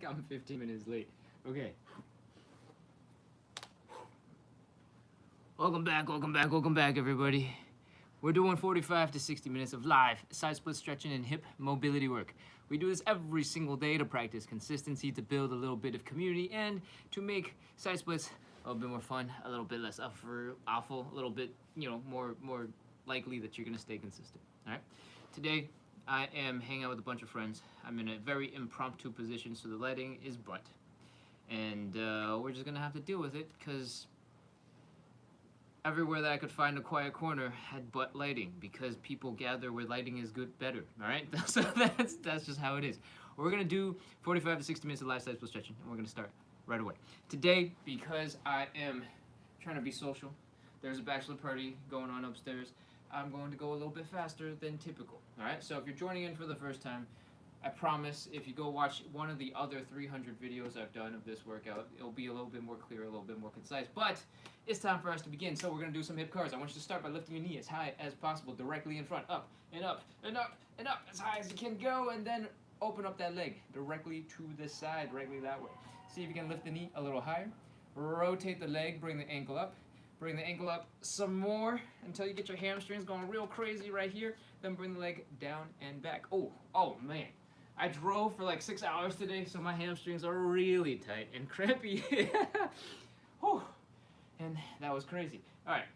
I'm 15 minutes late. Okay. Welcome back, everybody. We're doing 45 to 60 minutes of live side split stretching and hip mobility work. We do this every single day to practice consistency, to build a little bit of community, and to make side splits a little bit more fun, a little bit less awful, a little bit, more likely that you're gonna stay consistent. All right. Today, I am hanging out with a bunch of friends. I'm in a very impromptu position, so the lighting is butt, and we're just gonna have to deal with it because everywhere that I could find a quiet corner had butt lighting because people gather where lighting is better. All right, so that's just how it is. We're gonna do 45 to 60 minutes of live side split stretching, and we're gonna start right away. Today, because I am trying to be social, there's a bachelor party going on upstairs. I'm going to go a little bit faster than typical. All right, so if you're joining in for the first time, I promise if you go watch one of the other 300 videos I've done of this workout, it'll be a little bit more clear, a little bit more concise. But it's time for us to begin. So we're going to do some hip curls. I want you to start by lifting your knee as high as possible, directly in front, up and up and up and up, as high as you can go, and then open up that leg directly to the side, directly that way. See if you can lift the knee a little higher. Rotate the leg, bring the ankle up. Bring the ankle up some more until you get your hamstrings going real crazy right here. Then bring the leg down and back. Oh man. I drove for like 6 hours today, so my hamstrings are really tight and crampy. Whew. And that was crazy. All right,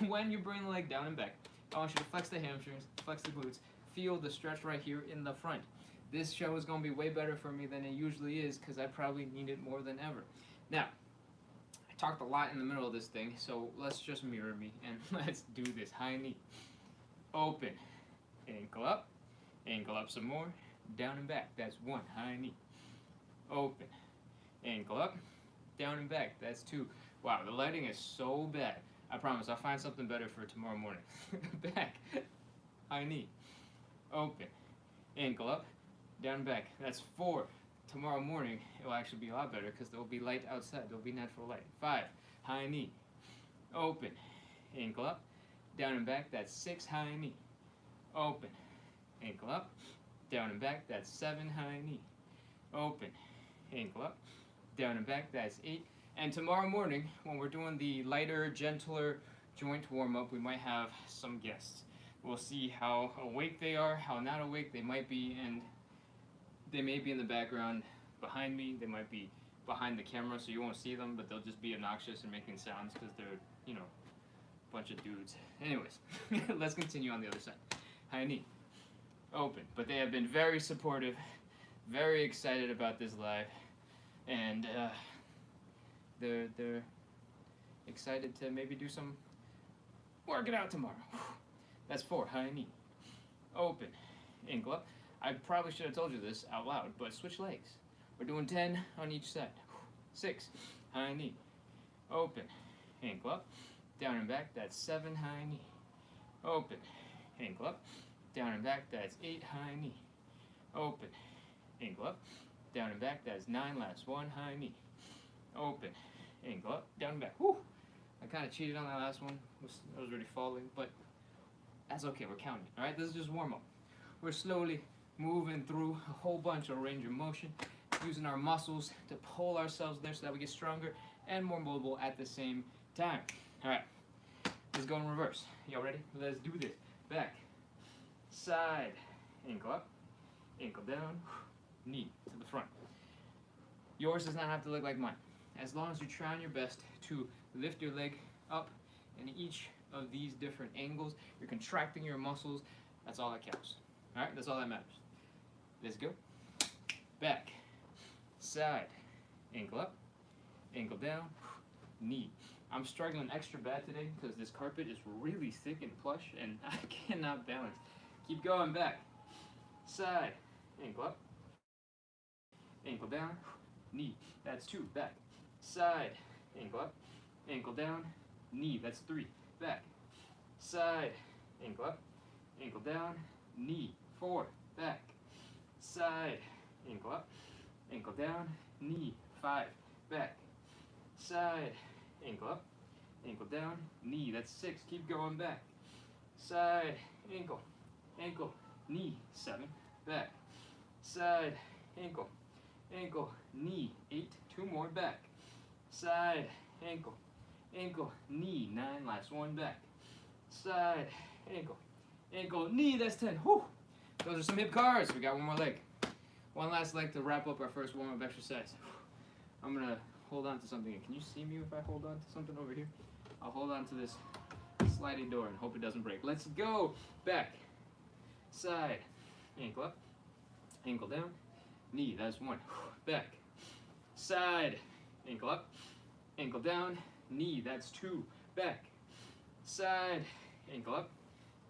when you bring the leg down and back, I want you to flex the hamstrings, flex the glutes, feel the stretch right here in the front. This show is gonna be way better for me than it usually is because I probably need it more than ever. Now, I talked a lot in the middle of this thing, so let's just mirror me and let's do this. High knee, open, ankle up some more, down and back. That's one. High knee, open, ankle up, down and back. That's two. Wow, the lighting is so bad. I promise I'll find something better for tomorrow morning. Back, high knee, open, ankle up, down and back. That's four. Tomorrow morning it will actually be a lot better because there will be light outside. There will be natural light. Five, high knee, open, ankle up, down and back. That's six. High knee, open, ankle up, down and back. That's seven. High knee, open, ankle up, down and back. That's eight. And tomorrow morning, when we're doing the lighter, gentler joint warm-up, we might have some guests. We'll see how awake they are, how not awake they might be, and they may be in the background behind me. They might be behind the camera, so you won't see them, but they'll just be obnoxious and making sounds because they're, a bunch of dudes. Anyways, let's continue on the other side. High knee, open. But they have been very supportive, very excited about this live, and they're excited to maybe do some working out tomorrow. That's four. High knee, open, ankle up. I probably should have told you this out loud, but switch legs. We're doing 10 on each side. Six. High knee, open, ankle up, down and back. That's seven. High knee, open, ankle up, down and back. That's eight. High knee, open, ankle up, down and back. That's nine. Last one. High knee, open, ankle up, down and back. Whew. I kind of cheated on that last one. I was already falling, but that's okay. We're counting. All right, this is just warm up. We're slowly moving through a whole bunch of range of motion, using our muscles to pull ourselves there so that we get stronger and more mobile at the same time. All right, let's go in reverse. Y'all ready? Let's do this. Back, side, ankle up, ankle down, knee to the front. Yours does not have to look like mine. As long as you're trying your best to lift your leg up in each of these different angles, you're contracting your muscles, that's all that counts. All right, that's all that matters. Let's go. Back, side, ankle up, ankle down, knee. I'm struggling extra bad today because this carpet is really thick and plush and I cannot balance. Keep going. Back, side, ankle up, ankle down, knee. That's two. Back, side, ankle up, ankle down, knee. That's three. Back, side, ankle up, ankle down, knee. Four. Back, side, ankle up, ankle down, knee. Five. Back, side, ankle up, ankle down, knee. That's six. Keep going. Back, side, ankle, ankle, knee. Seven. Back, side, ankle, ankle, knee, 8, 2 more, back, side, ankle, ankle, knee, 9, last one, back, side, ankle, ankle, knee, that's 10. Whew. Those are some hip cars. We got one more leg. One last leg to wrap up our first warm-up exercise. I'm gonna hold on to something. Can you see me if I hold on to something over here? I'll hold on to this sliding door and hope it doesn't break. Let's go. Back, side, ankle up, ankle down, knee, that's 1. Back, side, ankle up, ankle down, knee, that's 2. Back, side, ankle up,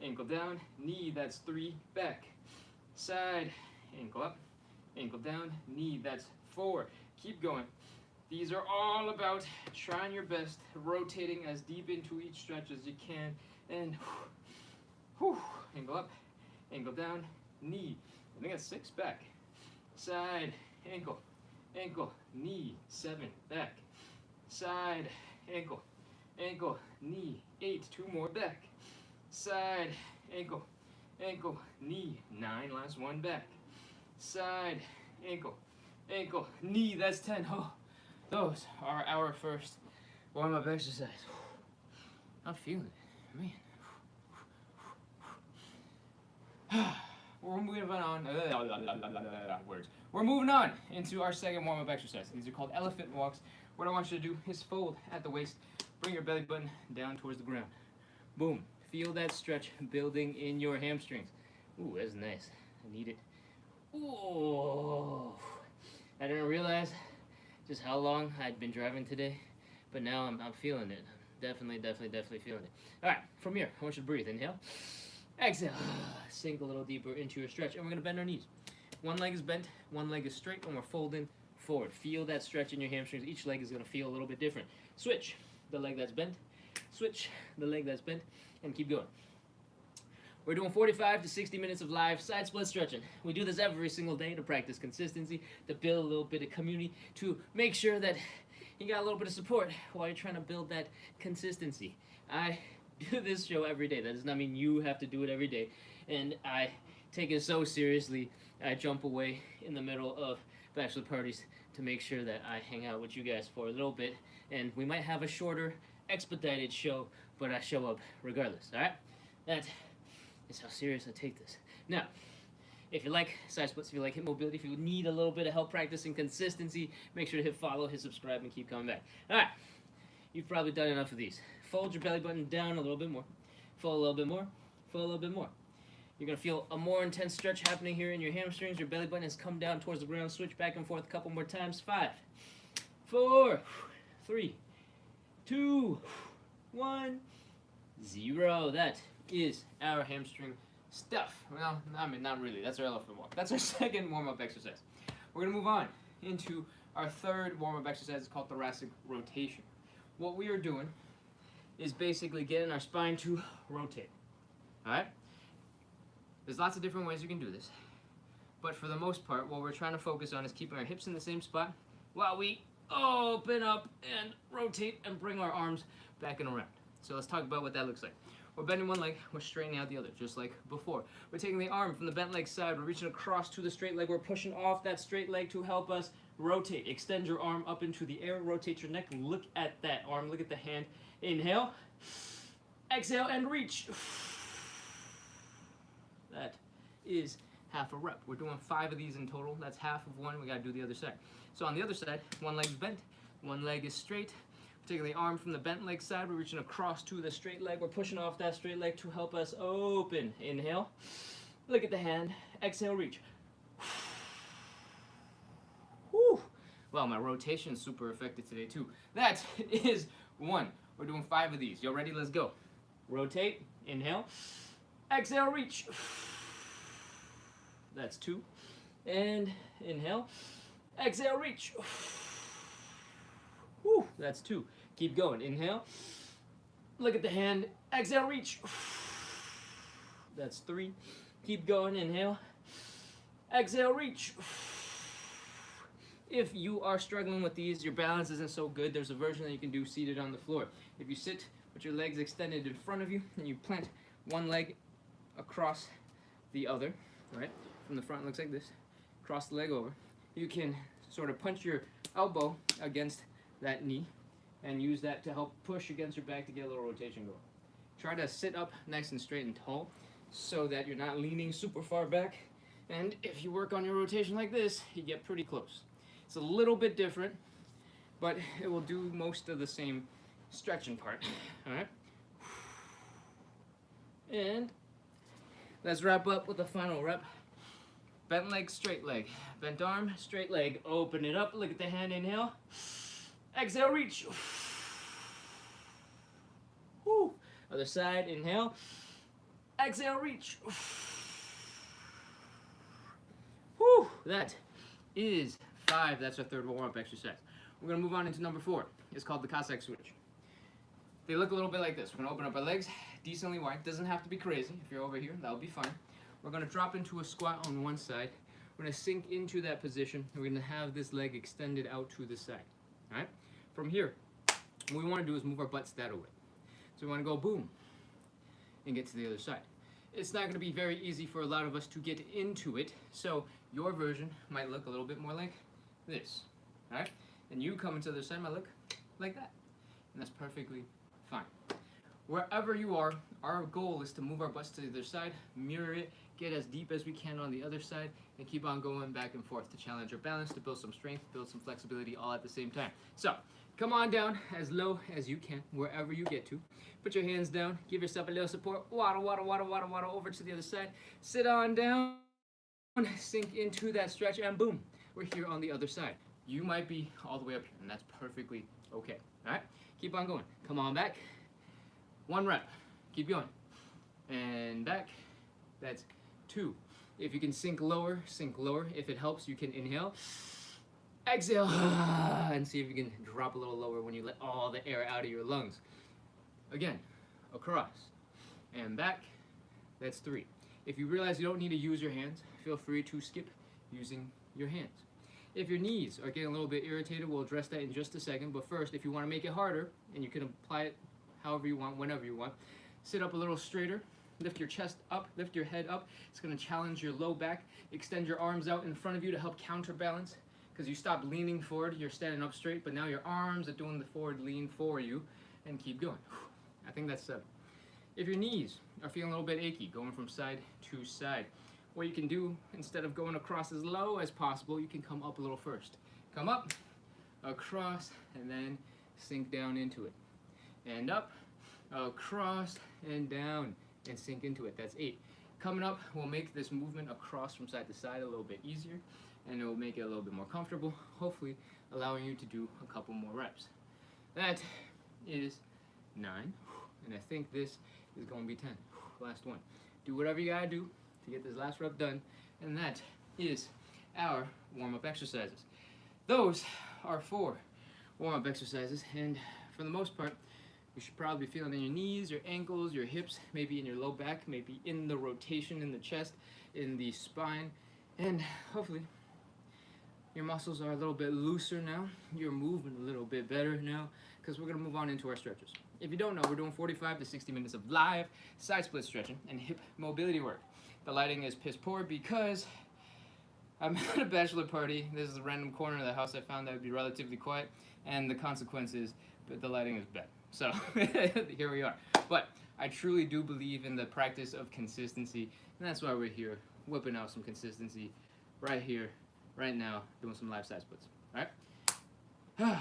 ankle down, knee, that's 3. Back, side, ankle up, ankle down, knee, that's 4. Keep going. These are all about trying your best, rotating as deep into each stretch as you can, and ankle up, ankle down, knee. I think that's 6. Back, side, ankle, ankle, knee, 7. Back, side, ankle, ankle, knee, 8. 2 more. Back, side, ankle, ankle, knee, 9. Last one. Back, side, ankle, ankle, knee, that's 10. Oh, those are our first warm-up exercise. I'm feeling it, man. We're moving on. Words. We're moving on into our second warm-up exercise. These are called elephant walks. What I want you to do is fold at the waist, bring your belly button down towards the ground. Boom. Feel that stretch building in your hamstrings. Ooh, that's nice. I need it. Ooh. I didn't realize just how long I'd been driving today, but now I'm feeling it. Definitely feeling it. All right, from here, I want you to breathe. Inhale, exhale, sink a little deeper into your stretch, and we're gonna bend our knees. One leg is bent, one leg is straight, and we're folding forward. Feel that stretch in your hamstrings. Each leg is gonna feel a little bit different. Switch the leg that's bent, switch the leg that's bent, and keep going. We're doing 45 to 60 minutes of live side split stretching. We do this every single day to practice consistency, to build a little bit of community, to make sure that you got a little bit of support while you're trying to build that consistency. I do this show every day. That does not mean you have to do it every day. And I take it so seriously, I jump away in the middle of bachelor parties to make sure that I hang out with you guys for a little bit. And we might have a shorter, expedited show, but I show up regardless, all right? That is how serious I take this. Now, if you like side splits, if you like hip mobility, if you need a little bit of help practicing consistency, make sure to hit follow, hit subscribe, and keep coming back. All right, you've probably done enough of these. Fold your belly button down a little bit more. Fold a little bit more. Fold a little bit more. You're going to feel a more intense stretch happening here in your hamstrings. Your belly button has come down towards the ground. Switch back and forth a couple more times. 5, 4, 3, 2, 1, 0. That is our hamstring stuff. Well, I mean, not really. That's our elephant walk. That's our second warm-up exercise. We're going to move on into our third warm-up exercise. It's called thoracic rotation. What we are doing is basically getting our spine to rotate. All right? There's lots of different ways you can do this. But for the most part, what we're trying to focus on is keeping our hips in the same spot while we open up and rotate and bring our arms back and around. So let's talk about what that looks like. We're bending one leg, we're straightening out the other, just like before. We're taking the arm from the bent leg side, we're reaching across to the straight leg, we're pushing off that straight leg to help us rotate. Extend your arm up into the air, rotate your neck, look at that arm, look at the hand. Inhale, exhale, and reach. That is half a rep. We're doing 5 of these in total. That's half of one. We gotta do the other side. So on the other side, one leg is bent, one leg is straight. We're taking the arm from the bent leg side, we're reaching across to the straight leg. We're pushing off that straight leg to help us open. Inhale, look at the hand, exhale, reach. Whew. Well, my rotation is super effective today too. That is 1. We're doing 5 of these. Y'all ready? Let's go. Rotate, inhale, exhale, reach. That's 2. And inhale, exhale, reach. Whew, that's 2. Keep going. Inhale, look at the hand, exhale, reach. That's 3. Keep going. Inhale, exhale, reach. If you are struggling with these, your balance isn't so good, there's a version that you can do seated on the floor. If you sit with your legs extended in front of you and you plant one leg across the other, right? From the front, it looks like this. Cross the leg over. You can sort of punch your elbow against that knee and use that to help push against your back to get a little rotation going. Try to sit up nice and straight and tall so that you're not leaning super far back. And if you work on your rotation like this, you get pretty close. It's a little bit different, but it will do most of the same stretching part. All right? And let's wrap up with the final rep. Bent leg, straight leg. Bent arm, straight leg. Open it up, look at the hand, inhale. Exhale, reach. Woo. Other side, inhale. Exhale, reach. Woo. That is 5. That's our third warm-up exercise. We're gonna move on into number 4. It's called the Cossack switch. They look a little bit like this. We're gonna open up our legs decently wide. Doesn't have to be crazy. If you're over here, that'll be fine. We're gonna drop into a squat on one side. We're gonna sink into that position. And we're gonna have this leg extended out to the side. All right? From here, what we wanna do is move our butts that way. So we wanna go boom and get to the other side. It's not gonna be very easy for a lot of us to get into it. So your version might look a little bit more like this. All right? And you coming to the other side might look like that. And that's perfectly fine. Wherever you are, our goal is to move our butts to the other side, mirror it, get as deep as we can on the other side, and keep on going back and forth to challenge our balance, to build some strength, build some flexibility all at the same time. So, come on down as low as you can, wherever you get to. Put your hands down, give yourself a little support, waddle, waddle, waddle, waddle, waddle over to the other side. Sit on down, sink into that stretch, and boom, we're here on the other side. You might be all the way up here, and that's perfectly okay. All right? Keep on going. Come on back. 1 rep. Keep going. And back. That's 2. If you can sink lower, sink lower. If it helps, you can inhale. Exhale. And see if you can drop a little lower when you let all the air out of your lungs. Again, across. And back. That's 3. If you realize you don't need to use your hands, feel free to skip using your hands. If your knees are getting a little bit irritated, we'll address that in just a second. But first, if you want to make it harder, and you can apply it however you want, whenever you want, sit up a little straighter, lift your chest up, lift your head up. It's going to challenge your low back. Extend your arms out in front of you to help counterbalance, because you stopped leaning forward, you're standing up straight, but now your arms are doing the forward lean for you, and keep going. I think that's 7. If your knees are feeling a little bit achy, going from side to side, what you can do, instead of going across as low as possible, you can come up a little first. Come up, across, and then sink down into it. And up, across, and down, and sink into it. That's 8. Coming up will make this movement across from side to side a little bit easier, and it will make it a little bit more comfortable, hopefully allowing you to do a couple more reps. That is 9, and I think this is going to be 10. Last one. Do whatever you gotta do to get this last rep done, and that is our warm-up exercises. Those are 4 warm-up exercises, and for the most part, you should probably be feeling in your knees, your ankles, your hips, maybe in your low back, maybe in the rotation in the chest, in the spine, and hopefully your muscles are a little bit looser now. You're moving a little bit better now, because we're going to move on into our stretches. If you don't know, we're doing 45 to 60 minutes of live side split stretching and hip mobility work. The lighting is piss poor because I'm at a bachelor party. This is a random corner of the house I found that would be relatively quiet, and the consequence is that the lighting is bad. So here we are. But I truly do believe in the practice of consistency, and that's why we're here, whipping out some consistency right here, right now, doing some live side splits. All right?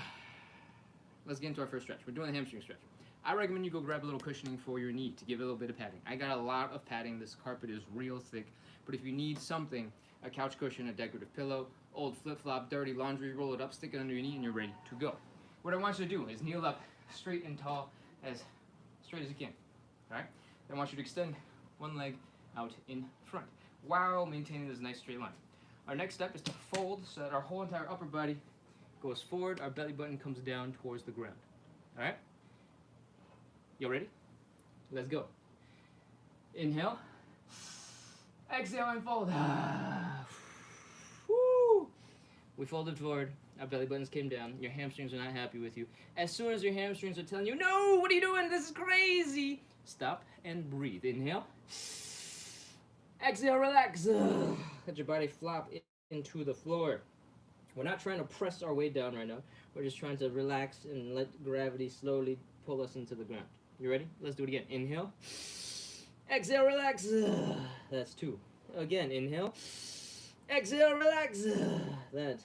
Let's get into our first stretch. We're doing the hamstring stretch. I recommend you go grab a little cushioning for your knee to give it a little bit of padding. I got a lot of padding. This carpet is real thick. But if you need something, a couch cushion, a decorative pillow, old flip-flop, dirty laundry, roll it up, stick it under your knee, and you're ready to go. What I want you to do is kneel up straight and tall, as straight as you can. All right? Then I want you to extend one leg out in front while maintaining this nice straight line. Our next step is to fold so that our whole entire upper body goes forward, our belly button comes down towards the ground. All right? You ready? Let's go. Inhale. Exhale and fold. Woo! We folded forward. Our belly buttons came down. Your hamstrings are not happy with you. As soon as your hamstrings are telling you, no, what are you doing? This is crazy. Stop and breathe. Inhale. Exhale, relax. Let your body flop into the floor. We're not trying to press our way down right now. We're just trying to relax and let gravity slowly pull us into the ground. You ready? Let's do it again. Inhale. Exhale, relax. That's 2. Again, inhale. Exhale, relax. That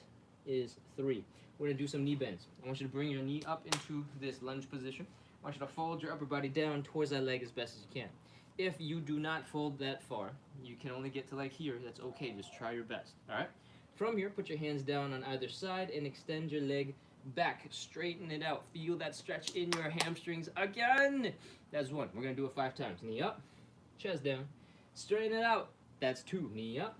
is 3. We're going to do some knee bends. I want you to bring your knee up into this lunge position. I want you to fold your upper body down towards that leg as best as you can. If you do not fold that far, you can only get to like here. That's okay. Just try your best. All right? From here, put your hands down on either side and extend your leg back. Straighten it out. Feel that stretch in your hamstrings again. That's 1. We're going to do it 5 times. Knee up, chest down. Straighten it out. That's 2. Knee up,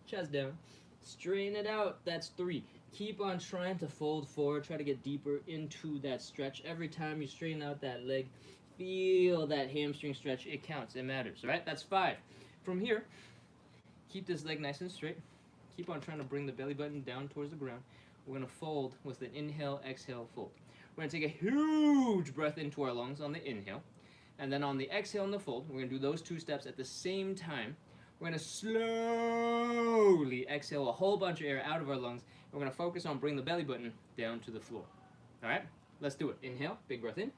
chest down. Straighten it out. That's 3. Keep on trying to fold forward. Try to get deeper into that stretch. Every time you straighten out that leg, feel that hamstring stretch. It counts. It matters. All right? That's 5. From here, keep this leg nice and straight. Keep on trying to bring the belly button down towards the ground. We're going to fold with an inhale, exhale, fold. We're going to take a huge breath into our lungs on the inhale. And then on the exhale and the fold, we're going to do those 2 steps at the same time. We're going to slowly exhale a whole bunch of air out of our lungs. We're going to focus on bringing the belly button down to the floor. All right? Let's do it. Inhale, big breath in.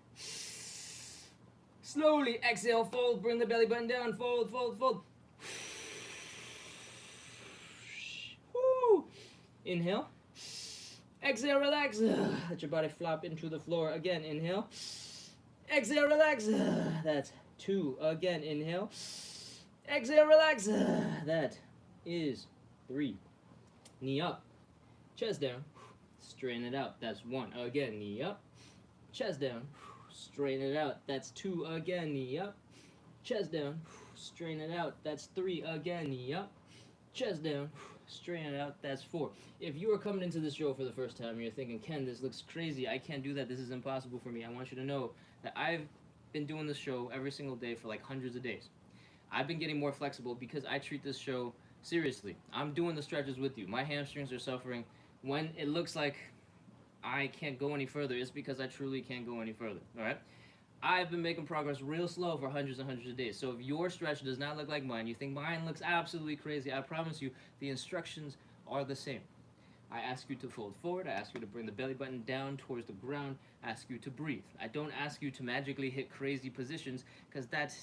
Slowly exhale, fold, bring the belly button down, fold, fold, fold. Woo. Inhale. Exhale, relax. Let your body flop into the floor. Again, inhale. Exhale, relax. That's 2. Again, inhale. Exhale, relax. That is 3. Knee up, chest down. Straighten it out. That's 1. Again, knee up, chest down. Straighten it out. That's 2. Again, knee up, chest down. Straighten it out. That's 3. Again, knee up, chest down. Straighten it out. That's 4. If you are coming into this show for the first time and you're thinking, Ken, this looks crazy, I can't do that, this is impossible for me, I want you to know that I've been doing this show every single day for like hundreds of days. I've been getting more flexible because I treat this show seriously. I'm doing the stretches with you. My hamstrings are suffering. When it looks like I can't go any further, it's because I truly can't go any further. All right? I've been making progress real slow for hundreds and hundreds of days. So if your stretch does not look like mine, you think mine looks absolutely crazy, I promise you the instructions are the same. I ask you to fold forward. I ask you to bring the belly button down towards the ground. I ask you to breathe. I don't ask you to magically hit crazy positions because that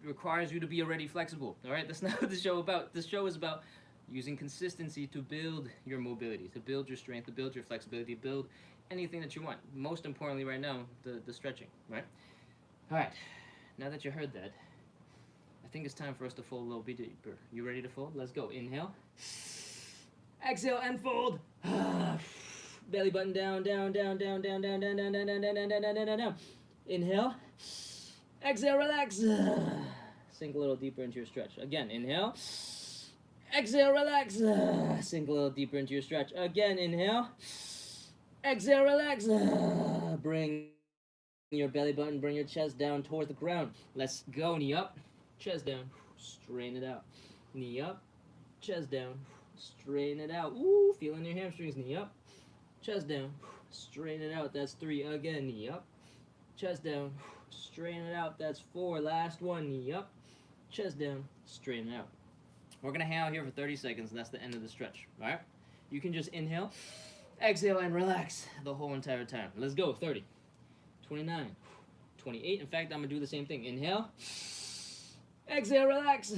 requires you to be already flexible. All right? That's not what this show is about. This show is about using consistency to build your mobility, to build your strength, to build your flexibility, to build anything that you want. Most importantly right now, the stretching, right? All right, now that you heard that, I think it's time for us to fold a little bit deeper. You ready to fold? Let's go. Inhale. Exhale and fold. Belly button down, down, down, down, down, down, down, down, down, down, down, down, down, down, down, down. Inhale. Exhale, relax. Sink a little deeper into your stretch. Again, inhale. Exhale, relax. Sink a little deeper into your stretch. Again, inhale. Exhale, relax. Bring your belly button, bring your chest down towards the ground. Let's go. Knee up, chest down. Straighten it out. Knee up, chest down. Straighten it out. Ooh, feeling your hamstrings. Knee up, chest down. Straighten it out. That's 3. Again, knee up, chest down. Straighten it out. That's 4. Last one. Knee up, chest down. Straighten it out. We're going to hang out here for 30 seconds, and that's the end of the stretch. All right? You can just inhale, exhale, and relax the whole entire time. Let's go. 30, 29, 28. In fact, I'm going to do the same thing. Inhale, exhale, relax.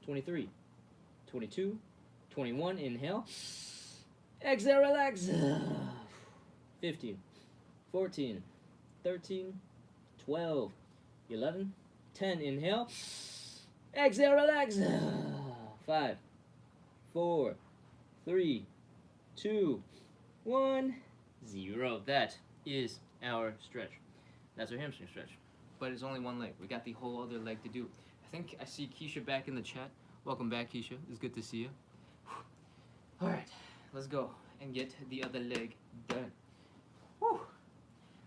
23, 22, 21. Inhale, exhale, relax. 15, 14, 13, 12, 11, 10. Inhale. Exhale, relax. 5, 4, 3, 2, 1, 0. That is our stretch. That's our hamstring stretch. But it's only one leg. We got the whole other leg to do. I think I see Keisha back in the chat. Welcome back, Keisha. It's good to see you. All right, let's go and get the other leg done. Whew.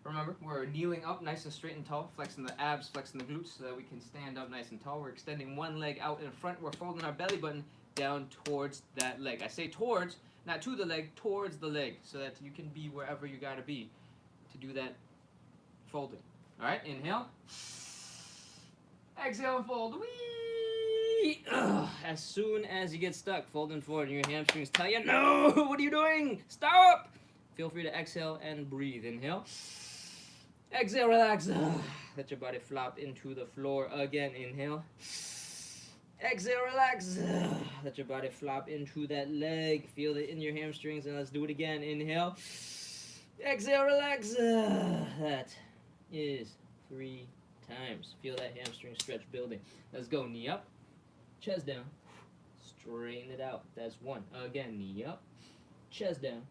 Remember, we're kneeling up nice and straight and tall, flexing the abs, flexing the glutes so that we can stand up nice and tall. We're extending one leg out in front. We're folding our belly button down towards that leg. I say towards, not to the leg, towards the leg, so that you can be wherever you gotta be to do that folding. All right, inhale. Exhale and fold. Whee! As soon as you get stuck, folding forward, and your hamstrings tell you, no, what are you doing? Stop! Feel free to exhale and breathe. Inhale. Exhale, relax. Let your body flop into the floor again. Inhale. Exhale, relax. Let your body flop into that leg. Feel it in your hamstrings, and let's do it again. Inhale. Exhale, relax. That is 3 times. Feel that hamstring stretch building. Let's go. Knee up, chest down, straighten it out. That's 1. Again, knee up, chest down,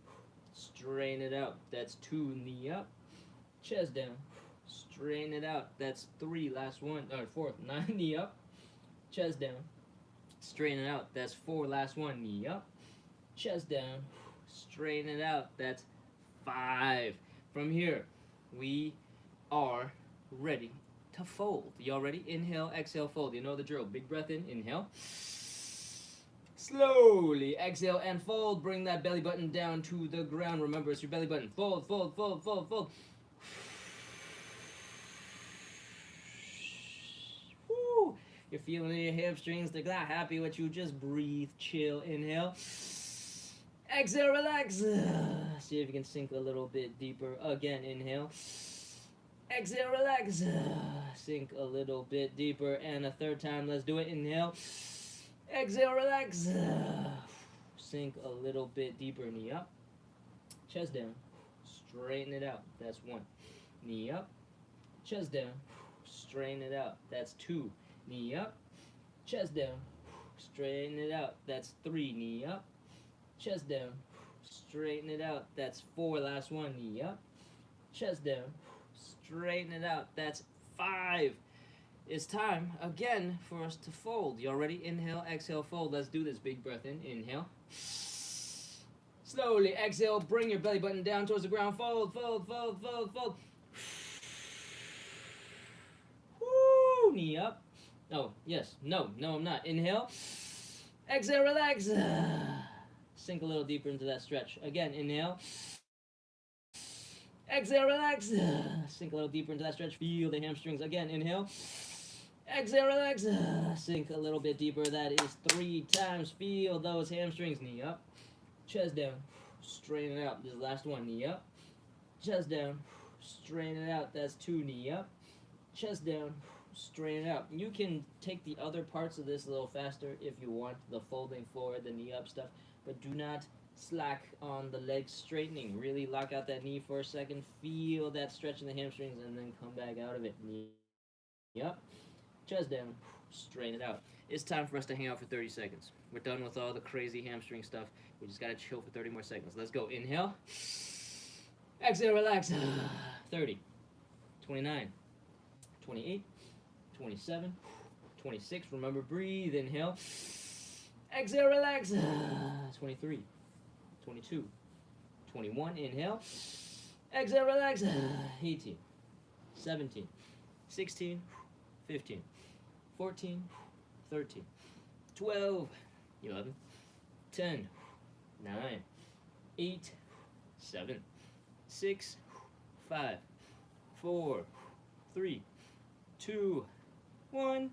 straighten it out. That's 2. Knee up, chest down, straighten it out. That's 3. Last one, or 4th. 9. Knee up, chest down, straighten it out. That's 4. Last one. Knee up, chest down, straighten it out. That's 5. From here, we are ready to fold. Y'all ready? Inhale, exhale, fold. You know the drill. Big breath in, inhale. Slowly exhale and fold. Bring that belly button down to the ground. Remember, it's your belly button. Fold, fold, fold, fold, fold. Woo. You're feeling in your hamstrings. They're not happy with you. Just breathe, chill, inhale. Exhale, relax. See if you can sink a little bit deeper. Again, inhale. Exhale, relax. Sink a little bit deeper. And a 3rd time, let's do it. Inhale. Exhale, relax. Sink a little bit deeper. Knee up. Chest down. Straighten it out. That's 1. Knee up. Chest down. Straighten it out. That's 2. Knee up. Chest down. Straighten it out. That's 3. Knee up. Chest down. Straighten it out. That's 4. Last one. Knee up. Chest down. Straighten it out. That's 5. It's time again for us to fold. Y'all ready? Inhale, exhale, fold. Let's do this. Big breath in. Inhale. Slowly exhale. Bring your belly button down towards the ground. Fold, fold, fold, fold, fold. Woo! Knee up. Oh, yes. No, I'm not. Inhale. Exhale, relax. Sink a little deeper into that stretch. Again, inhale. Exhale, relax. Sink a little deeper into that stretch. Feel the hamstrings. Again, inhale. Exhale, relax. Sink a little bit deeper. That is 3 times. Feel those hamstrings. Knee up. Chest down. Straighten it out. This is the last one. Knee up. Chest down. Straighten it out. That's 2. Knee up. Chest down. Straighten it out. You can take the other parts of this a little faster if you want. The folding forward, the knee up stuff. But do not slack on the leg straightening. Really lock out that knee for a second. Feel that stretch in the hamstrings and then come back out of it. Knee up, chest down, straighten it out. It's time for us to hang out for 30 seconds. We're done with all the crazy hamstring stuff. We just gotta chill for 30 more seconds. Let's go. Inhale. Exhale, relax. 30, 29, 28, 27, 26. Remember, breathe. Inhale. Exhale, relax. 23. 22, 21, inhale, exhale, relax, 18, 17, 16, 15, 14, 13, 12, 11, 10, 9, 8, 7, 6, 5, 4, 3, 2, 1,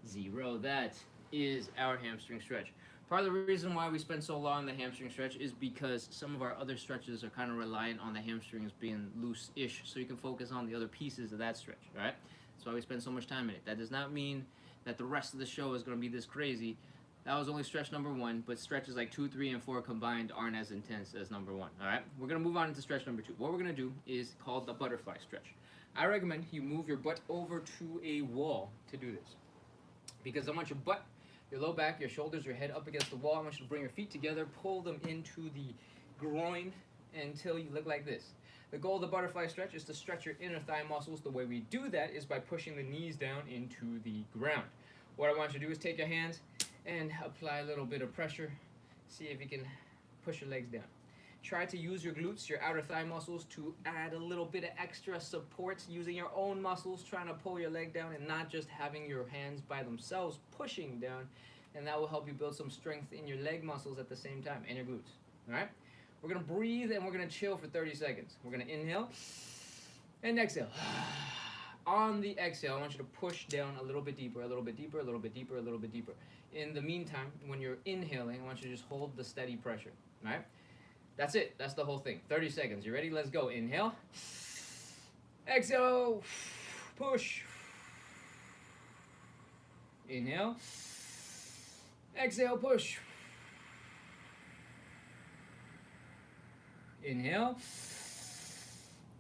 0. That is our hamstring stretch. Part of the reason why we spend so long on the hamstring stretch is because some of our other stretches are kind of reliant on the hamstrings being loose-ish, so you can focus on the other pieces of that stretch, all right? That's why we spend so much time in it. That does not mean that the rest of the show is going to be this crazy. That was only stretch number 1, but stretches like 2, 3, and 4 combined aren't as intense as number 1, all right? We're going to move on into stretch number 2. What we're going to do is called the butterfly stretch. I recommend you move your butt over to a wall to do this, because I want your butt, your low back, your shoulders, your head up against the wall. I want you to bring your feet together, pull them into the groin until you look like this. The goal of the butterfly stretch is to stretch your inner thigh muscles. The way we do that is by pushing the knees down into the ground. What I want you to do is take your hands and apply a little bit of pressure. See if you can push your legs down. Try to use your glutes, your outer thigh muscles, to add a little bit of extra support using your own muscles, trying to pull your leg down and not just having your hands by themselves pushing down. And that will help you build some strength in your leg muscles at the same time and your glutes. All right? We're going to breathe and we're going to chill for 30 seconds. We're going to inhale and exhale. On the exhale, I want you to push down a little bit deeper, a little bit deeper, a little bit deeper, a little bit deeper. In the meantime, when you're inhaling, I want you to just hold the steady pressure. All right? That's it. That's the whole thing. 30 seconds. You ready? Let's go. Inhale. Exhale. Push. Inhale. Exhale. Push. Inhale.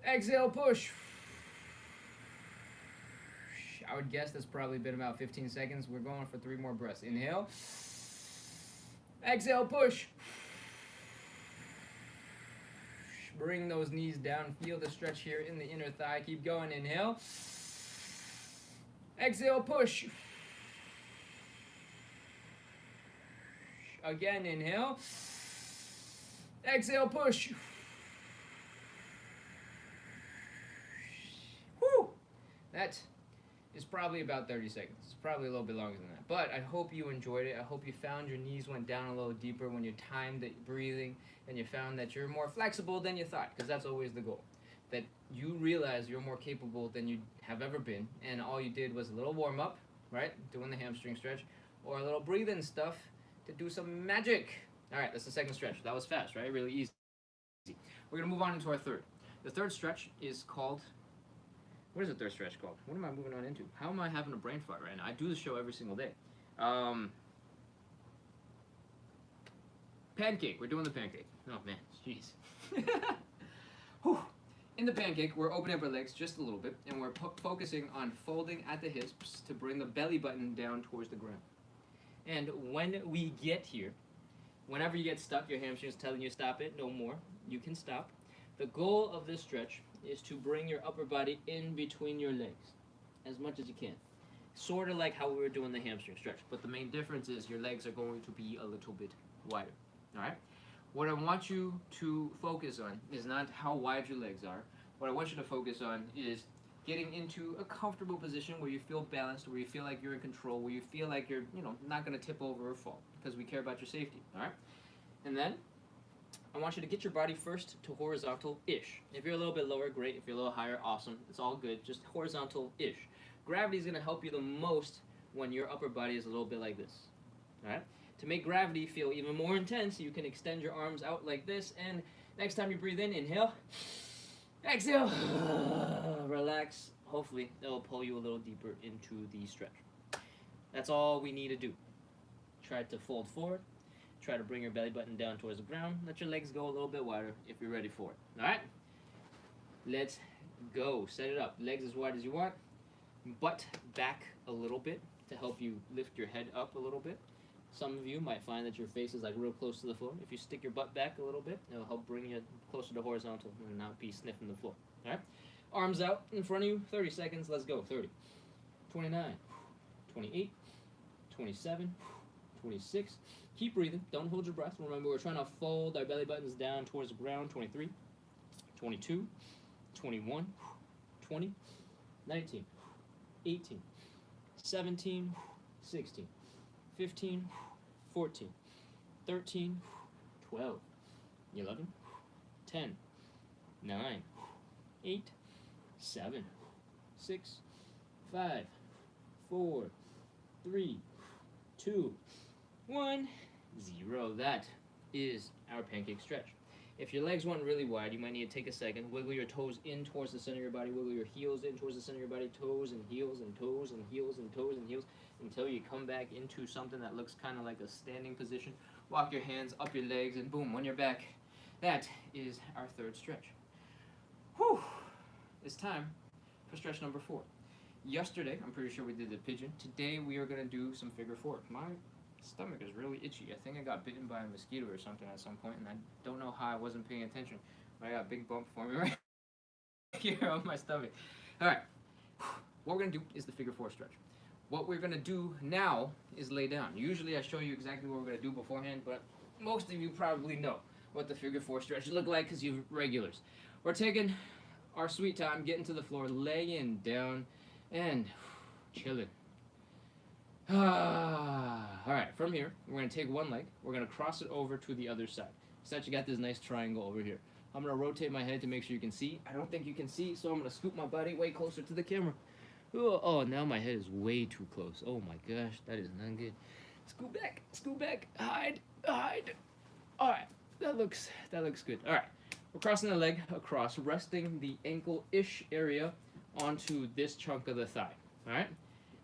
Exhale. Push. I would guess that's probably been about 15 seconds. We're going for 3 more breaths. Inhale. Exhale. Push. Bring those knees down. Feel the stretch here in the inner thigh. Keep going. Inhale. Exhale. Push. Again. Inhale. Exhale. Push. Whew. That is probably about 30 seconds. It's probably a little bit longer than that. But I hope you enjoyed it. I hope you found your knees went down a little deeper when you timed the breathing, and you found that you're more flexible than you thought, because that's always the goal. That you realize you're more capable than you have ever been, and all you did was a little warm up, right? Doing the hamstring stretch, or a little breathing stuff to do some magic. All right, that's the second stretch. That was fast, right? Really easy. We're gonna move on into our third. The third stretch is called, what is the third stretch called? What am I moving on into? How am I having a brain fart right now? I do the show every single day. Pancake. We're doing the pancake. Oh man, jeez. In the pancake, we're opening up our legs just a little bit, and we're focusing on folding at the hips to bring the belly button down towards the ground. And when we get here, whenever you get stuck, your hamstring is telling you stop it, no more, you can stop. The goal of this stretch is to bring your upper body in between your legs as much as you can. Sort of like how we were doing the hamstring stretch, but the main difference is your legs are going to be a little bit wider. All right? What I want you to focus on is not how wide your legs are. What I want you to focus on is getting into a comfortable position where you feel balanced, where you feel like you're in control, where you feel like you're, not going to tip over or fall, because we care about your safety. All right? And then I want you to get your body first to horizontal-ish. If you're a little bit lower, great. If you're a little higher, awesome. It's all good. Just horizontal-ish. Gravity is going to help you the most when your upper body is a little bit like this. All right? To make gravity feel even more intense, you can extend your arms out like this, and next time you breathe in, inhale, exhale, relax. Hopefully, that will pull you a little deeper into the stretch. That's all we need to do. Try to fold forward. Try to bring your belly button down towards the ground. Let your legs go a little bit wider if you're ready for it. All right? Let's go. Set it up. Legs as wide as you want. Butt back a little bit to help you lift your head up a little bit. Some of you might find that your face is like real close to the floor. If you stick your butt back a little bit, it'll help bring you closer to horizontal and not be sniffing the floor. All right? Arms out in front of you. 30 seconds. Let's go. 30. 29. 28. 27. 26. Keep breathing. Don't hold your breath. Remember, we're trying to fold our belly buttons down towards the ground. 23, 22, 21, 20, 19, 18, 17, 16, 15, 14, 13, 12, 11, 10, 9, 8, 7, 6, 5, 4, 3, 2, 1, 0. That is our pancake stretch. If your legs went really wide, you might need to take a second, wiggle your toes in towards the center of your body, wiggle your heels in towards the center of your body, toes and heels and toes and heels and toes and heels, until you come back into something that looks kind of like a standing position. Walk your hands up your legs, and boom, when you're back, that is our third stretch. Whew! It's time for stretch number 4. Yesterday, I'm pretty sure we did the pigeon. Today, we are going to do some figure 4. My stomach is really itchy. I think I got bitten by a mosquito or something at some point, and I don't know how I wasn't paying attention. But I got a big bump forming right here on my stomach. All right. What we're going to do is the figure 4 stretch. What we're going to do now is lay down. Usually I show you exactly what we're going to do beforehand, but most of you probably know what the figure 4 stretches look like because you're regulars. We're taking our sweet time, getting to the floor, laying down, and chilling. Alright, from here, we're going to take one leg, we're going to cross it over to the other side. So that you got this nice triangle over here. I'm gonna rotate my head to make sure you can see. I don't think you can see, so I'm gonna scoop my body way closer to the camera. Oh, now my head is way too close. Oh my gosh, that is not good. Scoot back, hide. All right, that looks good. All right, we're crossing the leg across, resting the ankle-ish area onto this chunk of the thigh. All right.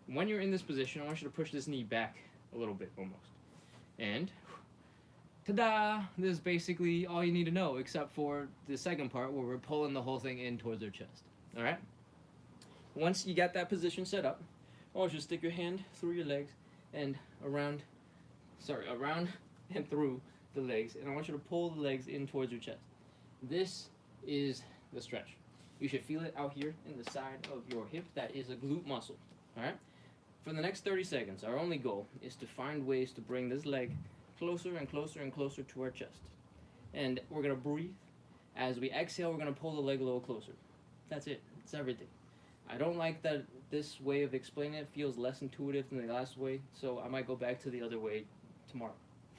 When you're in this position, I want you to push this knee back a little bit, almost. And ta-da! This is basically all you need to know, except for the second part where we're pulling the whole thing in towards our chest. All right. Once you got that position set up, I want you to stick your hand through your legs and around and through the legs, and I want you to pull the legs in towards your chest. This is the stretch. You should feel it out here in the side of your hip. That is a glute muscle. All right. For the next 30 seconds, our only goal is to find ways to bring this leg closer and closer and closer to our chest. And we're gonna breathe. As we exhale, we're gonna pull the leg a little closer. That's it. It's everything. I don't like that this way of explaining it feels less intuitive than the last way, so I might go back to the other way tomorrow,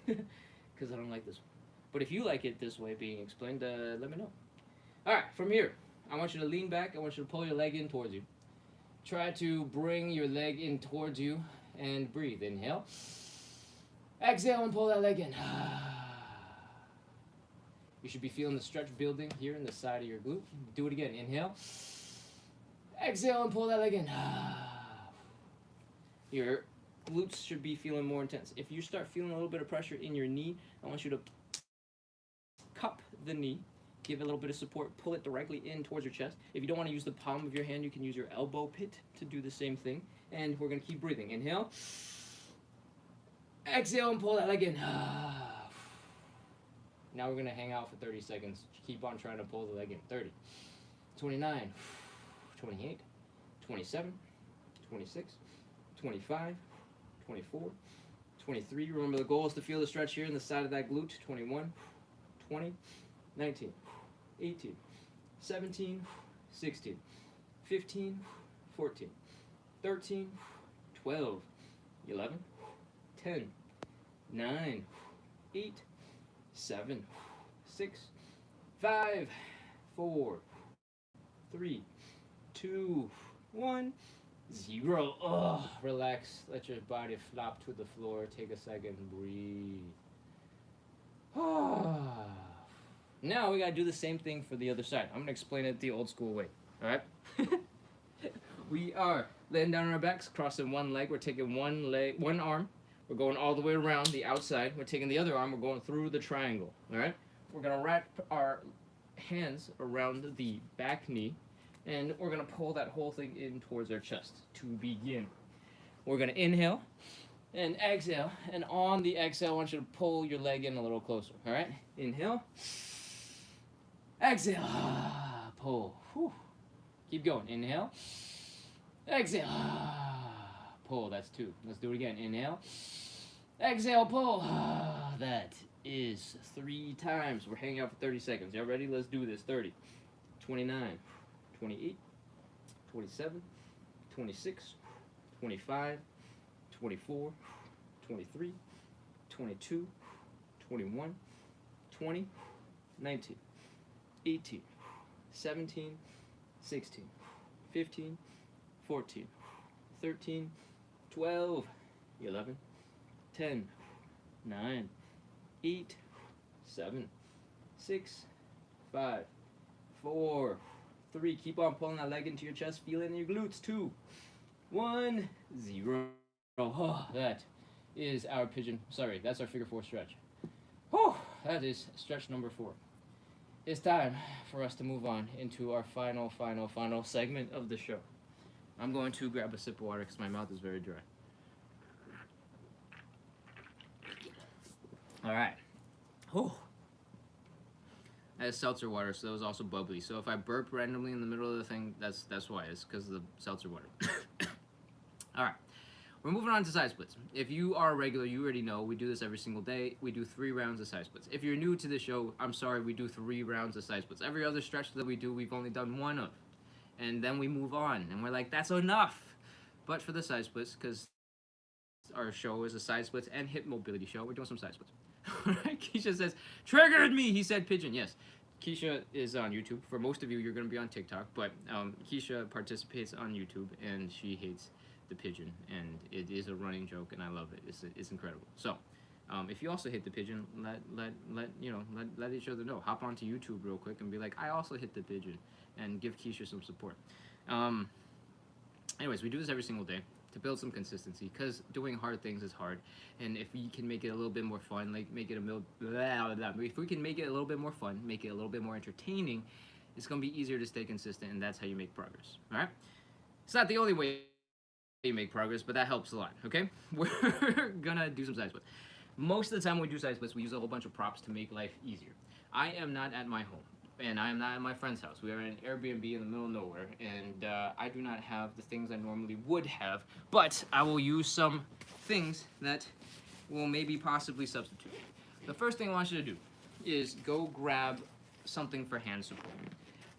because I don't like this one. But if you like it this way being explained, let me know. All right, from here, I want you to lean back. I want you to pull your leg in towards you. Try to bring your leg in towards you and breathe. Inhale. Exhale and pull that leg in. You should be feeling the stretch building here in the side of your glute. Do it again. Inhale. Exhale and pull that leg in. Your glutes should be feeling more intense. If you start feeling a little bit of pressure in your knee, I want you to cup the knee, give it a little bit of support, pull it directly in towards your chest. If you don't want to use the palm of your hand, you can use your elbow pit to do the same thing. And we're going to keep breathing. Inhale. Exhale and pull that leg in. Now we're going to hang out for 30 seconds. Keep on trying to pull the leg in. 30, 29, 28, 27, 26, 25, 24, 23. Remember, the goal is to feel the stretch here in the side of that glute. 21, 20, 19, 18, 17, 16, 15, 14, 13, 12, 11, 10, 9, 8, 7, 6, 5, 4, 3, 2, 1, 0. Oh, relax. Let your body flop to the floor. Take a second. Breathe. Ah. Now we gotta do the same thing for the other side. I'm gonna explain it the old school way. All right. We are laying down on our backs, crossing one leg. We're taking one arm. We're going all the way around the outside. We're taking the other arm. We're going through the triangle. All right. We're gonna wrap our hands around the back knee, and we're gonna pull that whole thing in towards our chest to begin. We're gonna inhale and exhale, and on the exhale, I want you to pull your leg in a little closer. All right. Inhale. Exhale. Pull. Whew. Keep going. Inhale. Exhale. Pull. That's 2. Let's do it again. Inhale. Exhale. Pull. That is 3 times. We're hanging out for 30 seconds. Y'all ready? Let's do this. 30, 29, 28, 27, 26, 25, 24, 23, 22, 21, 20, 19, 18, 17, 16, 15, 14, 13, 12, 11, 10, 9, 8, 7, 6, 5, 4, 3. Keep on pulling that leg into your chest. Feel it in your glutes. 2, 1, 0. Oh, that is our pigeon. Sorry, that's our figure 4 stretch. Oh, that is stretch number 4. It's time for us to move on into our final segment of the show. I'm going to grab a sip of water because my mouth is very dry. All right. Oh. That is seltzer water, so it was also bubbly. So if I burp randomly in the middle of the thing, that's why. It's because of the seltzer water. All right. We're moving on to side splits. If you are a regular, you already know we do this every single day. We do 3 rounds of side splits. If you're new to the show, I'm sorry, we do 3 rounds of side splits. Every other stretch that we do, we've only done 1 of. And then we move on, and we're like, that's enough. But for the side splits, because our show is a side splits and hip mobility show, we're doing some side splits. Keisha says, triggered me, he said pigeon. Yes, Keisha is on YouTube. For most of you, you're going to be on TikTok, but Keisha participates on YouTube, and she hates the pigeon, and it is a running joke, and I love it. It's incredible. So, if you also hit the pigeon, let each other know. Hop onto YouTube real quick and be like, I also hit the pigeon, and give Keisha some support. Um, Anyways, we do this every single day to build some consistency, because doing hard things is hard, and if we can make it a little bit more fun, like make it if we can make it a little bit more fun, make it a little bit more entertaining, it's going to be easier to stay consistent, and that's how you make progress. All right, it's not the only way you make progress, but that helps a lot. Okay, we're gonna do some side splits. Most of the time when we do side splits, we use a whole bunch of props to make life easier. I am not at my home, and I am not at my friend's house. We are in an Airbnb in the middle of nowhere, and I do not have the things I normally would have, but I will use some things that will maybe possibly substitute. The first thing I want you to do is go grab something for hand support.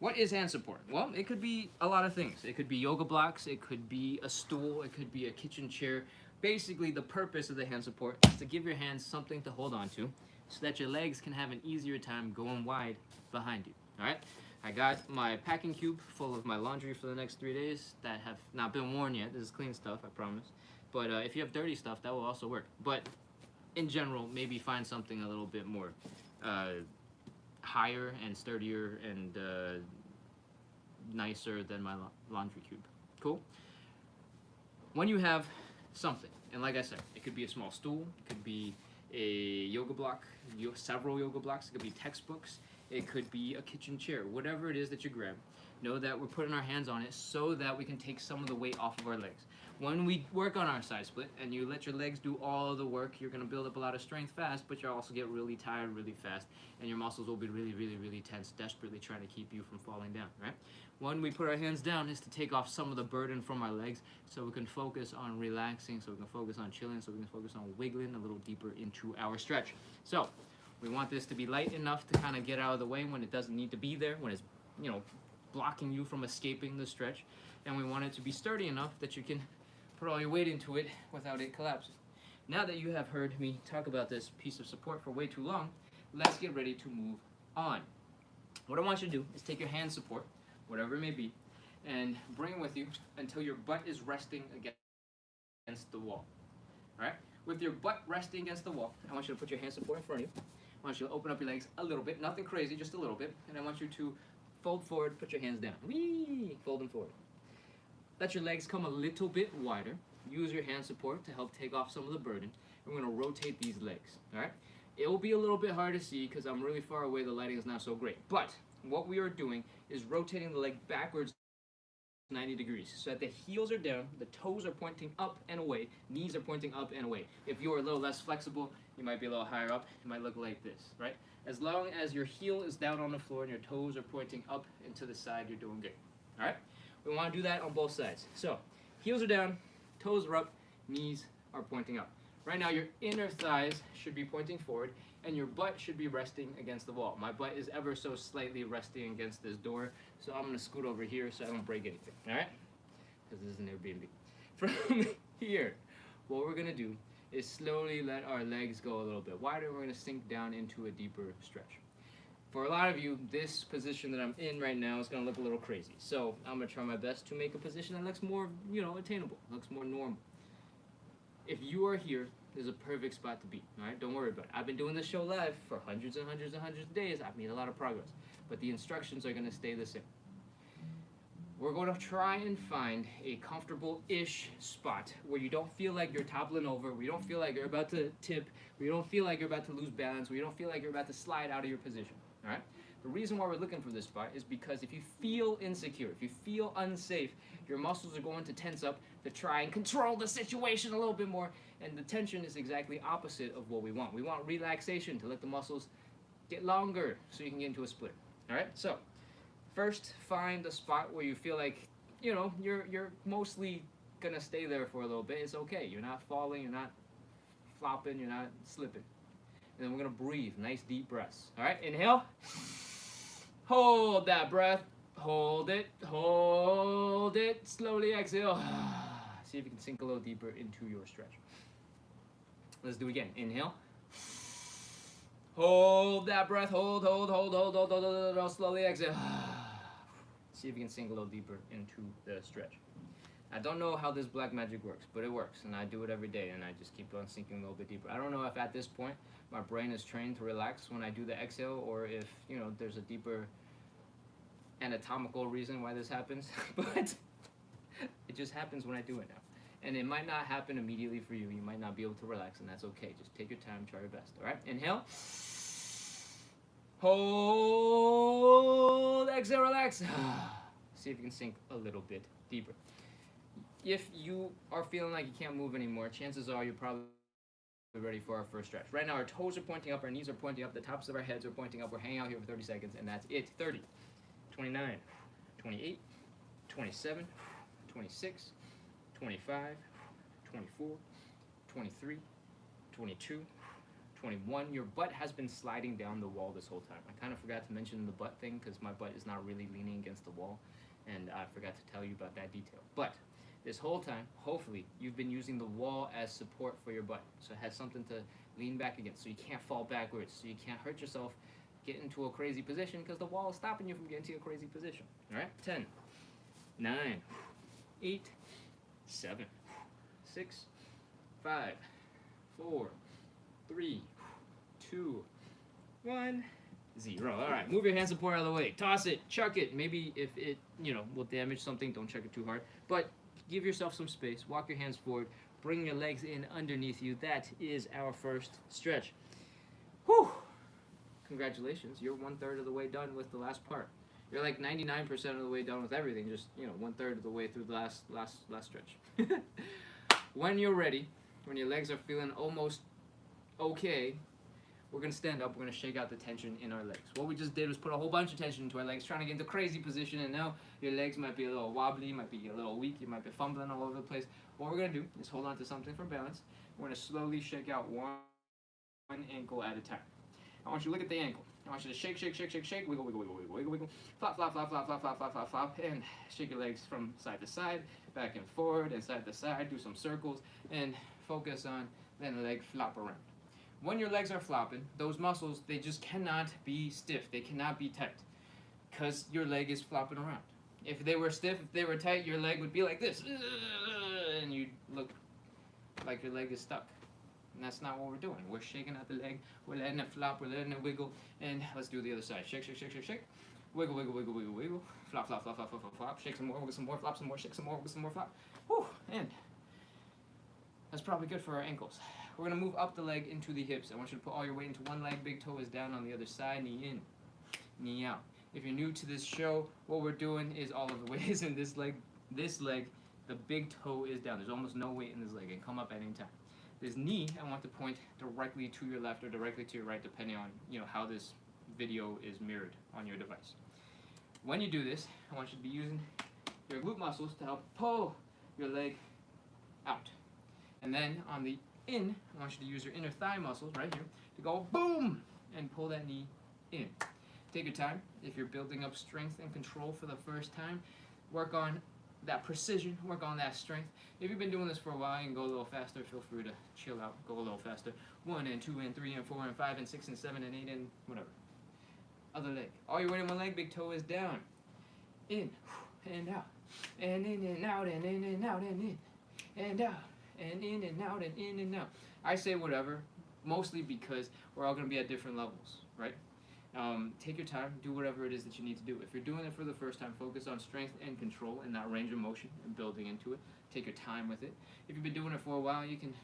What is hand support? Well, it could be a lot of things. It could be yoga blocks, it could be a stool, it could be a kitchen chair. Basically, the purpose of the hand support is to give your hands something to hold on to, so that your legs can have an easier time going wide behind you. All right, I got my packing cube full of my laundry for the next 3 days that have not been worn yet. This is clean stuff, I promise. But if you have dirty stuff, that will also work. But in general, maybe find something a little bit more higher and sturdier and nicer than my laundry cube. Cool? When you have something, and like I said, it could be a small stool, it could be a yoga block, several yoga blocks, it could be textbooks, it could be a kitchen chair, whatever it is that you grab, know that we're putting our hands on it so that we can take some of the weight off of our legs. When we work on our side split and you let your legs do all the work, you're going to build up a lot of strength fast, but you'll also get really tired really fast, and your muscles will be really, really, really tense, desperately trying to keep you from falling down, right? When we put our hands down is to take off some of the burden from our legs so we can focus on relaxing, so we can focus on chilling, so we can focus on wiggling a little deeper into our stretch. So we want this to be light enough to kind of get out of the way when it doesn't need to be there, when it's, blocking you from escaping the stretch. And we want it to be sturdy enough that you can put all your weight into it without it collapsing. Now that you have heard me talk about this piece of support for way too long, let's get ready to move on. What I want you to do is take your hand support, whatever it may be, and bring it with you until your butt is resting against the wall. All right? With your butt resting against the wall, I want you to put your hand support in front of you. I want you to open up your legs a little bit, nothing crazy, just a little bit, and I want you to fold forward, put your hands down. Whee! Fold them forward. Let your legs come a little bit wider. Use your hand support to help take off some of the burden. And we're going to rotate these legs. All right? It will be a little bit hard to see because I'm really far away. The lighting is not so great. But what we are doing is rotating the leg backwards 90 degrees so that the heels are down, the toes are pointing up and away, knees are pointing up and away. If you're a little less flexible, you might be a little higher up. It might look like this, right? As long as your heel is down on the floor and your toes are pointing up and to the side, you're doing good. All right? We want to do that on both sides. So, heels are down, toes are up, knees are pointing up. Right now, your inner thighs should be pointing forward, and your butt should be resting against the wall. My butt is ever so slightly resting against this door, so I'm going to scoot over here so I don't break anything. All right? Because this is an Airbnb. From here, what we're going to do is slowly let our legs go a little bit wider. We're going to sink down into a deeper stretch. For a lot of you, this position that I'm in right now is going to look a little crazy. So I'm going to try my best to make a position that looks more, attainable, looks more normal. If you are here, this is a perfect spot to be. All right, don't worry about it. I've been doing this show live for hundreds and hundreds and hundreds of days. I've made a lot of progress, but the instructions are going to stay the same. We're going to try and find a comfortable-ish spot where you don't feel like you're toppling over, where you don't feel like you're about to tip, where you don't feel like you're about to lose balance, where you don't feel like you're about to slide out of your position. All right? The reason why we're looking for this spot is because if you feel insecure, if you feel unsafe, your muscles are going to tense up to try and control the situation a little bit more, and the tension is exactly opposite of what we want. We want relaxation to let the muscles get longer so you can get into a split. All right? So, first, find a spot where you feel like, you're mostly going to stay there for a little bit. It's okay. You're not falling, you're not flopping, you're not slipping. And then we're going to breathe. Nice deep breaths. All right, inhale. Hold that breath. Hold it. Hold it. Slowly exhale. See if you can sink a little deeper into your stretch. Let's do it again. Inhale. Hold that breath. Hold. Slowly exhale. See if you can sink a little deeper into the stretch. I don't know how this black magic works, but it works, and I do it every day, and I just keep on sinking a little bit deeper. I don't know if at this point my brain is trained to relax when I do the exhale, or if, you know, there's a deeper anatomical reason why this happens, but it just happens when I do it now. And it might not happen immediately for you. You might not be able to relax, and that's okay. Just take your time, try your best. All right, inhale. Hold, exhale, relax. See if you can sink a little bit deeper. If you are feeling like you can't move anymore, chances are you're probably ready for our first stretch. Right now, our toes are pointing up, our knees are pointing up, the tops of our heads are pointing up. We're hanging out here for 30 seconds, and that's it. 30, 29, 28, 27, 26, 25, 24, 23, 22, 21. Your butt has been sliding down the wall this whole time. I kind of forgot to mention the butt thing because my butt is not really leaning against the wall, and I forgot to tell you about that detail. But this whole time, hopefully, you've been using the wall as support for your butt. So it has something to lean back against, so you can't fall backwards, so you can't hurt yourself, get into a crazy position, because the wall is stopping you from getting to a crazy position. All right? 10, 9, 8, 7, 6, 5, 4, 3, 2, 1, 0. All right, move your hand support out of the way. Toss it, chuck it. Maybe if it, you know, will damage something, don't chuck it too hard. But give yourself some space. Walk your hands forward. Bring your legs in underneath you. That is our first stretch. Whew. Congratulations. You're 1/3 of the way done with the last part. You're like 99% of the way done with everything. Just, you know, 1/3 of the way through the last stretch. When you're ready, when your legs are feeling almost okay, we're going to stand up. We're going to shake out the tension in our legs. What we just did was put a whole bunch of tension into our legs, trying to get into crazy position, and now your legs might be a little wobbly, might be a little weak, you might be fumbling all over the place. What we're going to do is hold on to something for balance. We're going to slowly shake out one ankle at a time. I want you to look at the ankle. I want you to shake, wiggle, flop, and shake your legs from side to side, back and forward, and side to side, do some circles, and focus on letting the leg flop around. When your legs are flopping, those muscles, they just cannot be stiff. They cannot be tight because your leg is flopping around. If they were stiff, if they were tight, your leg would be like this, and you'd look like your leg is stuck. And that's not what we're doing. We're shaking out the leg, we're letting it flop, we're letting it wiggle, and let's do the other side. Shake. Wiggle. Flop. Shake some more, wiggle some more, flop some more, shake some more, wiggle some more, flop. Whew, and that's probably good for our ankles. We're going to move up the leg into the hips. I want you to put all your weight into one leg, big toe is down on the other side, knee in, knee out. If you're new to this show, what we're doing is all of the weight is in this leg, the big toe is down. There's almost no weight in this leg, and come up at any time. This knee, I want to point directly to your left or directly to your right, depending on, you know, how this video is mirrored on your device. When you do this, I want you to be using your glute muscles to help pull your leg out. And then on the in, I want you to use your inner thigh muscles right here to go boom and pull that knee in. Take your time. If you're building up strength and control for the first time, work on that precision, work on that strength. If you've been doing this for a while and go a little faster, feel free to chill out, go a little faster. 1 and 2 and 3 and 4 and 5 and 6 and 7 and 8 and whatever. Other leg. All your weight in one leg, big toe is down. In and out. And in and out and in and out and in and out. And in and out and in and out. I say whatever, mostly because we're all going to be at different levels, right? Take your time, do whatever it is that you need to do. If you're doing it for the first time, focus on strength and control and not range of motion and building into it. Take your time with it. If you've been doing it for a while, you can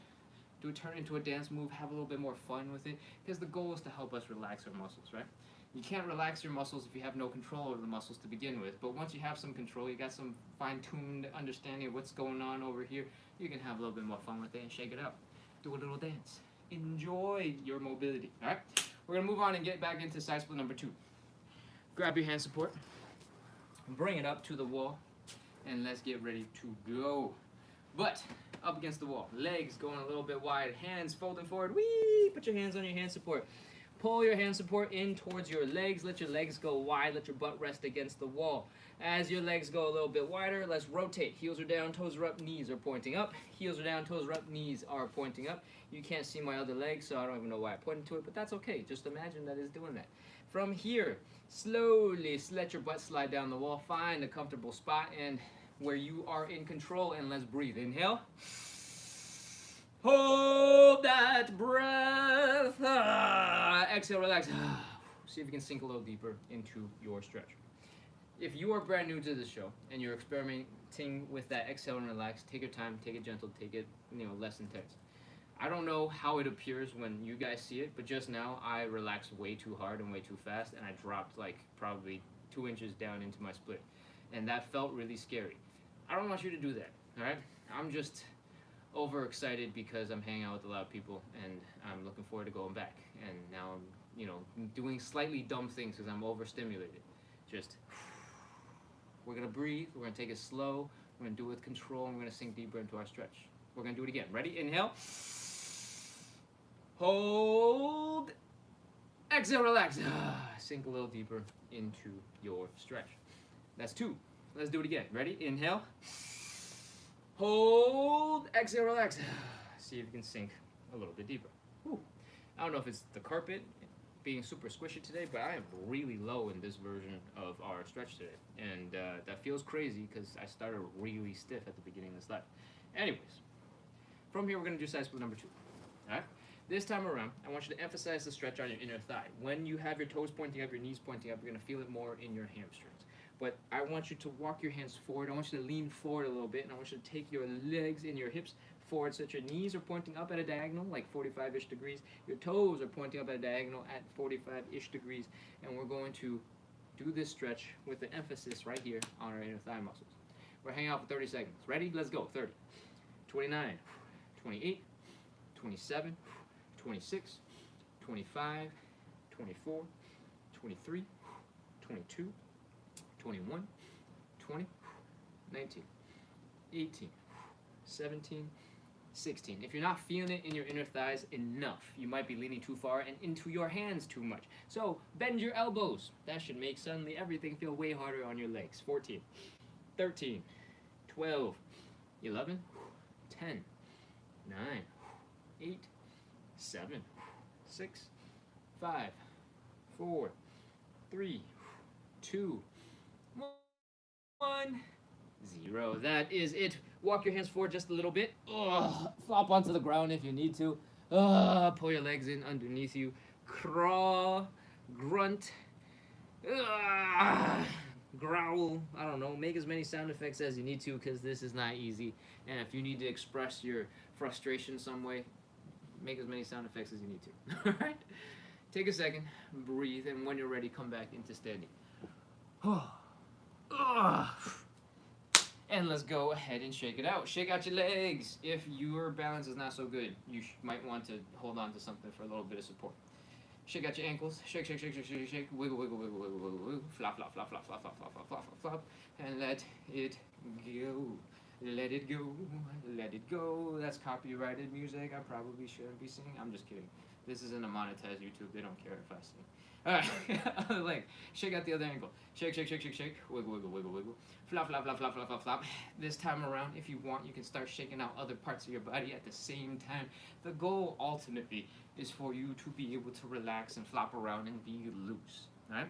turn it into a dance move, have a little bit more fun with it, because the goal is to help us relax our muscles, right? You can't relax your muscles if you have no control over the muscles to begin with, but once you have some control, you got some fine-tuned understanding of what's going on over here, you can have a little bit more fun with it and shake it out. Do a little dance. Enjoy your mobility, all right? We're going to move on and get back into side split number 2. Grab your hand support, bring it up to the wall, and let's get ready to go. Butt up against the wall, legs going a little bit wide, hands folding forward, whee! Put your hands on your hand support. pull your hand support in towards your legs. Let your legs go wide. Let your butt rest against the wall. As your legs go a little bit wider, let's rotate. Heels are down, toes are up, knees are pointing up. Heels are down, toes are up, knees are pointing up. You can't see my other leg, so I don't even know why I pointed to it, but that's okay. Just imagine that it's doing that. From here, slowly let your butt slide down the wall. Find a comfortable spot and where you are in control, and let's breathe. Inhale. Hold that breath. Exhale, relax. See if you can sink a little deeper into your stretch. If you are brand new to this show and you're experimenting with that exhale and relax, take your time, take it gentle, take it less intense. I don't know how it appears when you guys see it, but just now I relaxed way too hard and way too fast, and I dropped like probably 2 inches down into my split, and that felt really scary. I don't want you to do that, all right? I'm just overexcited because I'm hanging out with a lot of people, and I'm looking forward to going back. And now I'm, doing slightly dumb things because I'm overstimulated. Just, we're gonna breathe. We're gonna take it slow. We're gonna do it with control, and we're gonna sink deeper into our stretch. We're gonna do it again. Ready? Inhale. Hold. Exhale, relax. Sink a little deeper into your stretch. That's 2. Let's do it again. Ready? Inhale. Hold. Exhale, relax. See if you can sink a little bit deeper. Whew. I don't know if it's the carpet being super squishy today, but I am really low in this version of our stretch today. And that feels crazy because I started really stiff at the beginning of this live. Anyways, from here we're going to do side split number 2. All right? This time around, I want you to emphasize the stretch on your inner thigh. When you have your toes pointing up, your knees pointing up, you're going to feel it more in your hamstrings. But I want you to walk your hands forward. I want you to lean forward a little bit, and I want you to take your legs and your hips forward so that your knees are pointing up at a diagonal, like 45-ish degrees. Your toes are pointing up at a diagonal at 45-ish degrees. And we're going to do this stretch with the emphasis right here on our inner thigh muscles. We're hanging out for 30 seconds. Ready? Let's go. 30, 29, 28, 27, 26, 25, 24, 23, 22, 21, 20, 19, 18, 17, 16. If you're not feeling it in your inner thighs enough, you might be leaning too far and into your hands too much. So bend your elbows. That should make suddenly everything feel way harder on your legs. 14, 13, 12, 11, 10, 9, 8, 7, 6, 5, 4, 3, 2, 1, 0. That is it. Walk your hands forward just a little bit. Flop onto the ground if you need to. Pull your legs in underneath you. Crawl, grunt, growl. I don't know. Make as many sound effects as you need to because this is not easy. And if you need to express your frustration some way, make as many sound effects as you need to. All right? Take a second, breathe, and when you're ready, come back into standing. And let's go ahead and shake it out. Shake out your legs. If your balance is not so good, you might want to hold on to something for a little bit of support. Shake out your ankles. Shake, shake, shake, shake, shake, shake. Wiggle, wiggle, wiggle, wiggle, wiggle, wiggle. Flop, flop, flop, flop, flop, flop, flop, flop, flop, flop. And let it go. Let it go. Let it go. That's copyrighted music. I probably shouldn't be singing. I'm just kidding. This isn't a monetized YouTube. They don't care if I sing. Alright, other leg. Shake out the other ankle. Shake, shake, shake, shake, shake. Wiggle, wiggle, wiggle, wiggle. Flop, flop, flop, flop, flop, flop, flop. This time around, if you want, you can start shaking out other parts of your body at the same time. The goal, ultimately, is for you to be able to relax and flop around and be loose. Alright?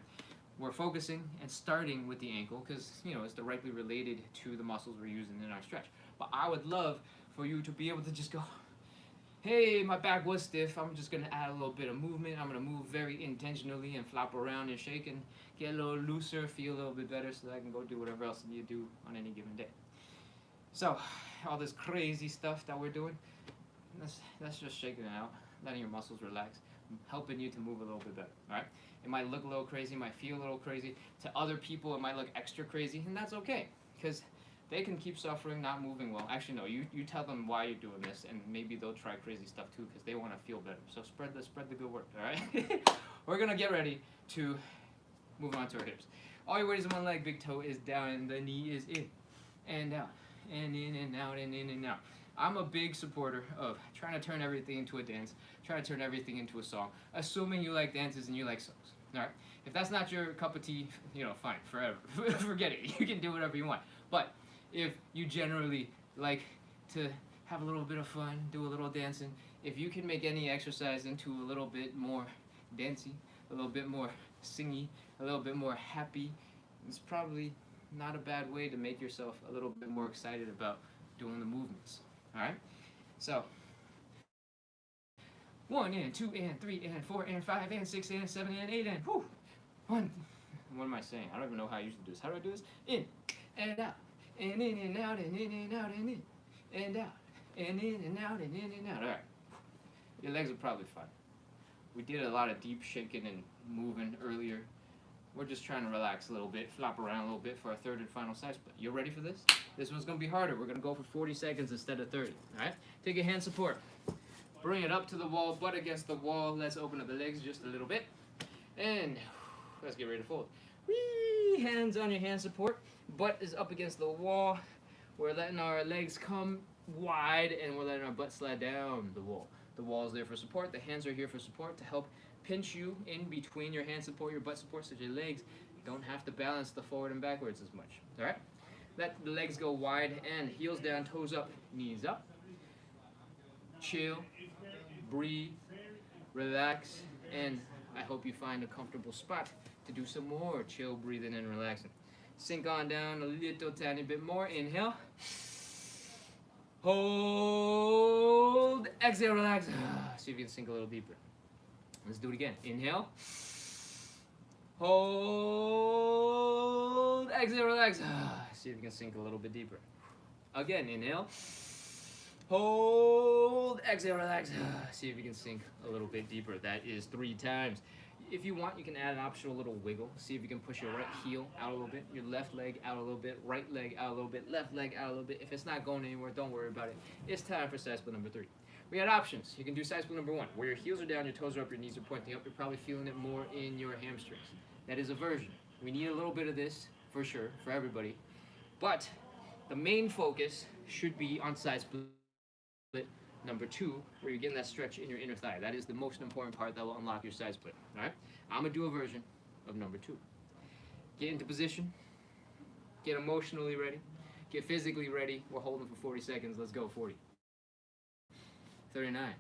We're focusing and starting with the ankle because, it's directly related to the muscles we're using in our stretch. But I would love for you to be able to just go, hey, my back was stiff. I'm just going to add a little bit of movement. I'm going to move very intentionally and flop around and shake and get a little looser, feel a little bit better so that I can go do whatever else you do on any given day. So, all this crazy stuff that we're doing, that's just shaking it out, letting your muscles relax, helping you to move a little bit better, all right? It might look a little crazy, might feel a little crazy. To other people, it might look extra crazy, and that's okay, because they can keep suffering, not moving well. Actually, no, you tell them why you're doing this, and maybe they'll try crazy stuff too, because they want to feel better. So spread the good word, all right? We're going to get ready to move on to our hips. All your weight is in one leg, big toe is down, and the knee is in and out, and in and out, and in and out. I'm a big supporter of trying to turn everything into a dance, trying to turn everything into a song, assuming you like dances and you like songs. All right. If that's not your cup of tea, fine, forever. Forget it. You can do whatever you want. But if you generally like to have a little bit of fun, do a little dancing, if you can make any exercise into a little bit more dancey, a little bit more singy, a little bit more happy, it's probably not a bad way to make yourself a little bit more excited about doing the movements. All right? So, 1 and 2 and 3 and 4 and 5 and 6 and 7 and 8 and whew. 1. What am I saying? I don't even know how I usually do this. How do I do this? In and out and in and out and in and out and in and out and in and out and in and out. All right. Your legs are probably fine. We did a lot of deep shaking and moving earlier. We're just trying to relax a little bit, flop around a little bit for our third and final side split. You ready for this? This one's going to be harder. We're going to go for 40 seconds instead of 30. All right? Take a hand support. Bring it up to the wall, butt against the wall. Let's open up the legs just a little bit. And let's get ready to fold. Whee! Hands on your hand support. Butt is up against the wall. We're letting our legs come wide, and we're letting our butt slide down the wall. The wall is there for support. The hands are here for support to help pinch you in between your hand support, your butt support, so your legs don't have to balance the forward and backwards as much. All right? Let the legs go wide and heels down, toes up, knees up. Chill, breathe, relax, and I hope you find a comfortable spot to do some more chill, breathing, and relaxing. Sink on down a little tiny bit more. Inhale. Hold. Exhale, relax. See if you can sink a little deeper. Let's do it again. Inhale. Hold. Exhale, relax. See if you can sink a little bit deeper. Again, inhale. Hold. Exhale, relax. See if you can sink a little bit deeper. That is 3 times. If you want, you can add an optional little wiggle. See if you can push your right heel out a little bit, your left leg out a little bit, right leg out a little bit, left leg out a little bit. If it's not going anywhere, don't worry about it. It's time for side split number 3. We got options. You can do side split number 1, where your heels are down, your toes are up, your knees are pointing up. You're probably feeling it more in your hamstrings. That is a version. We need a little bit of this, for sure, for everybody. But the main focus should be on side split number 2, where you're getting that stretch in your inner thigh. That is the most important part that will unlock your side split. All right? I'm going to do a version of number 2. Get into position. Get emotionally ready. Get physically ready. We're holding for 40 seconds. Let's go. 40. 39.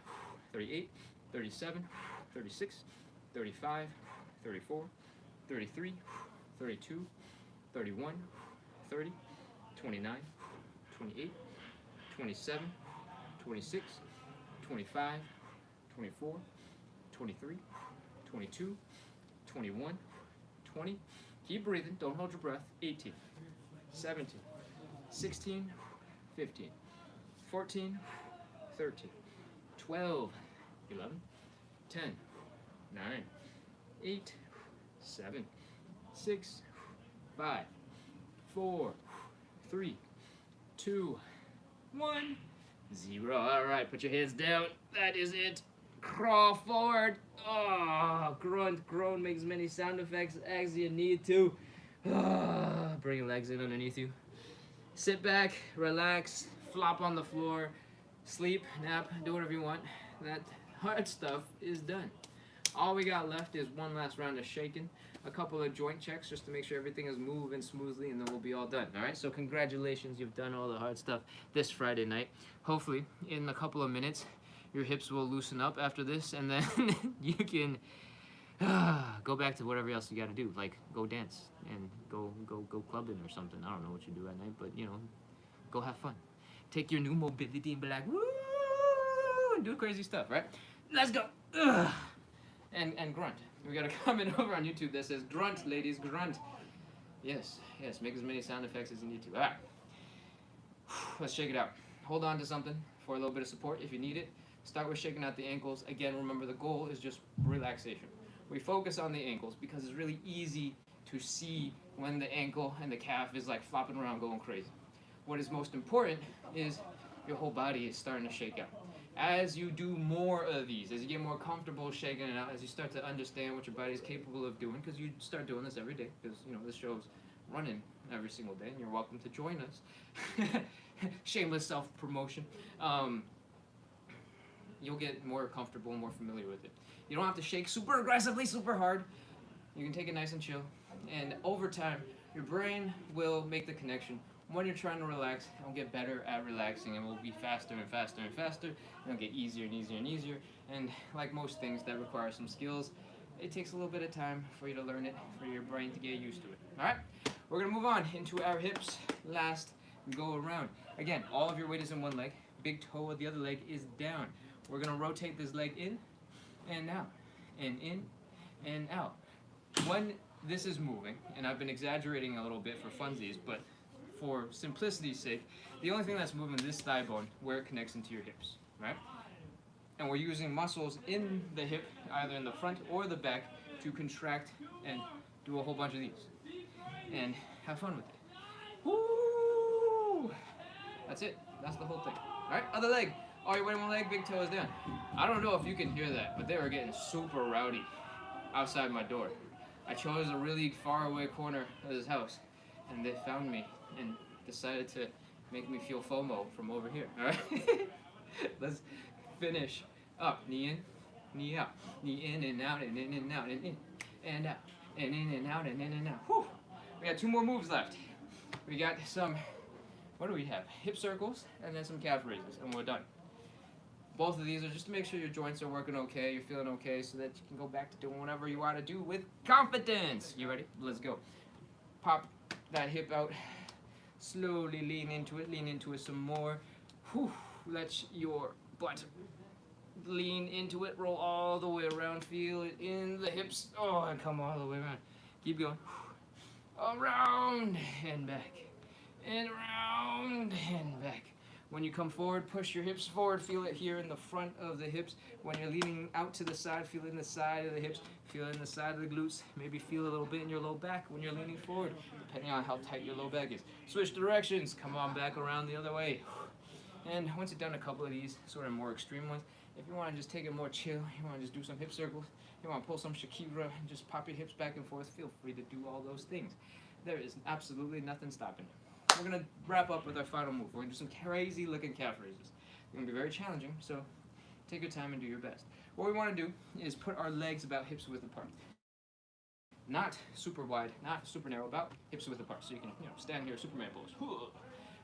38. 37. 36. 35. 34. 33. 32. 31. 30. 29. 28. 27. 26, 25, 24, 23, 22, 21, 20. Keep breathing. Don't hold your breath. 18, 17, 16, 15, 14, 13, 12, 11, 10, 9, 8, 7, 6, 5, 4, 3, 2, 1. 0. All right, put your hands down. That is it. Crawl forward. Oh, grunt, groan, make as many sound effects as you need to. Bring your legs in underneath you. Sit back, relax, flop on the floor, sleep, nap, do whatever you want. That hard stuff is done. All we got left is one last round of shaking, a couple of joint checks just to make sure everything is moving smoothly, and then we'll be all done. All right, so congratulations, you've done all the hard stuff this Friday night. Hopefully, in a couple of minutes, your hips will loosen up after this, and then you can go back to whatever else you got to do, like go dance and go clubbing or something. I don't know what you do at night, but go have fun. Take your new mobility and be like, woo, and do crazy stuff, right? Let's go. And grunt. We got a comment over on YouTube that says, grunt, ladies, grunt. Yes, make as many sound effects as you need to. All right. Let's shake it out. Hold on to something for a little bit of support if you need it. Start with shaking out the ankles. Again, remember the goal is just relaxation. We focus on the ankles because it's really easy to see when the ankle and the calf is like flopping around going crazy. What is most important is your whole body is starting to shake out. As you do more of these, as you get more comfortable shaking it out, as you start to understand what your body is capable of doing, because you start doing this every day, because this show is running every single day, and you're welcome to join us. Shameless self-promotion. You'll get more comfortable and more familiar with it. You don't have to shake super aggressively, super hard. You can take it nice and chill. And over time, your brain will make the connection. When you're trying to relax, it'll get better at relaxing, and will be faster and faster and faster. And it'll get easier and easier and easier. And like most things that require some skills, it takes a little bit of time for you to learn it, for your brain to get used to it. All right? We're gonna move on into our hips. Last go around. Again, all of your weight is in one leg. Big toe of the other leg is down. We're gonna rotate this leg in and out, and in and out. When this is moving, and I've been exaggerating a little bit for funsies, but for simplicity's sake, the only thing that's moving is this thigh bone where it connects into your hips, right? And we're using muscles in the hip, either in the front or the back, to contract and do a whole bunch of these. And have fun with it. Woo! That's it. That's the whole thing. All right, other leg. All your weight on one leg, big toe is down. I don't know if you can hear that, but they were getting super rowdy outside my door. I chose a really far away corner of this house, and they found me and decided to make me feel FOMO from over here. All right, let's finish up. Knee in, knee out, knee in and out, and in and out, and in and out, and in and out, and in and out. Whew. We got 2 more moves left. We got some, what do we have? Hip circles and then some calf raises, and we're done. Both of these are just to make sure your joints are working okay, you're feeling okay, so that you can go back to doing whatever you want to do with confidence. You ready? Let's go. Pop that hip out. Slowly lean into it some more. Whew. Let your butt lean into it, roll all the way around, feel it in the hips. Oh, and come all the way around. Keep going. Around and back. And around and back. When you come forward, push your hips forward. Feel it here in the front of the hips. When you're leaning out to the side, feel it in the side of the hips. Feel it in the side of the glutes. Maybe feel a little bit in your low back when you're leaning forward, depending on how tight your low back is. Switch directions. Come on back around the other way. And once you've done a couple of these sort of more extreme ones, if you want to just take it more chill, you want to just do some hip circles, you want to pull some Shakira and just pop your hips back and forth, feel free to do all those things. There is absolutely nothing stopping you. We're going to wrap up with our final move. We're going to do some crazy looking calf raises. They're going to be very challenging, so take your time and do your best. What we want to do is put our legs about hips width apart. Not super wide, not super narrow, about hips width apart. So you can stand here, Superman pose.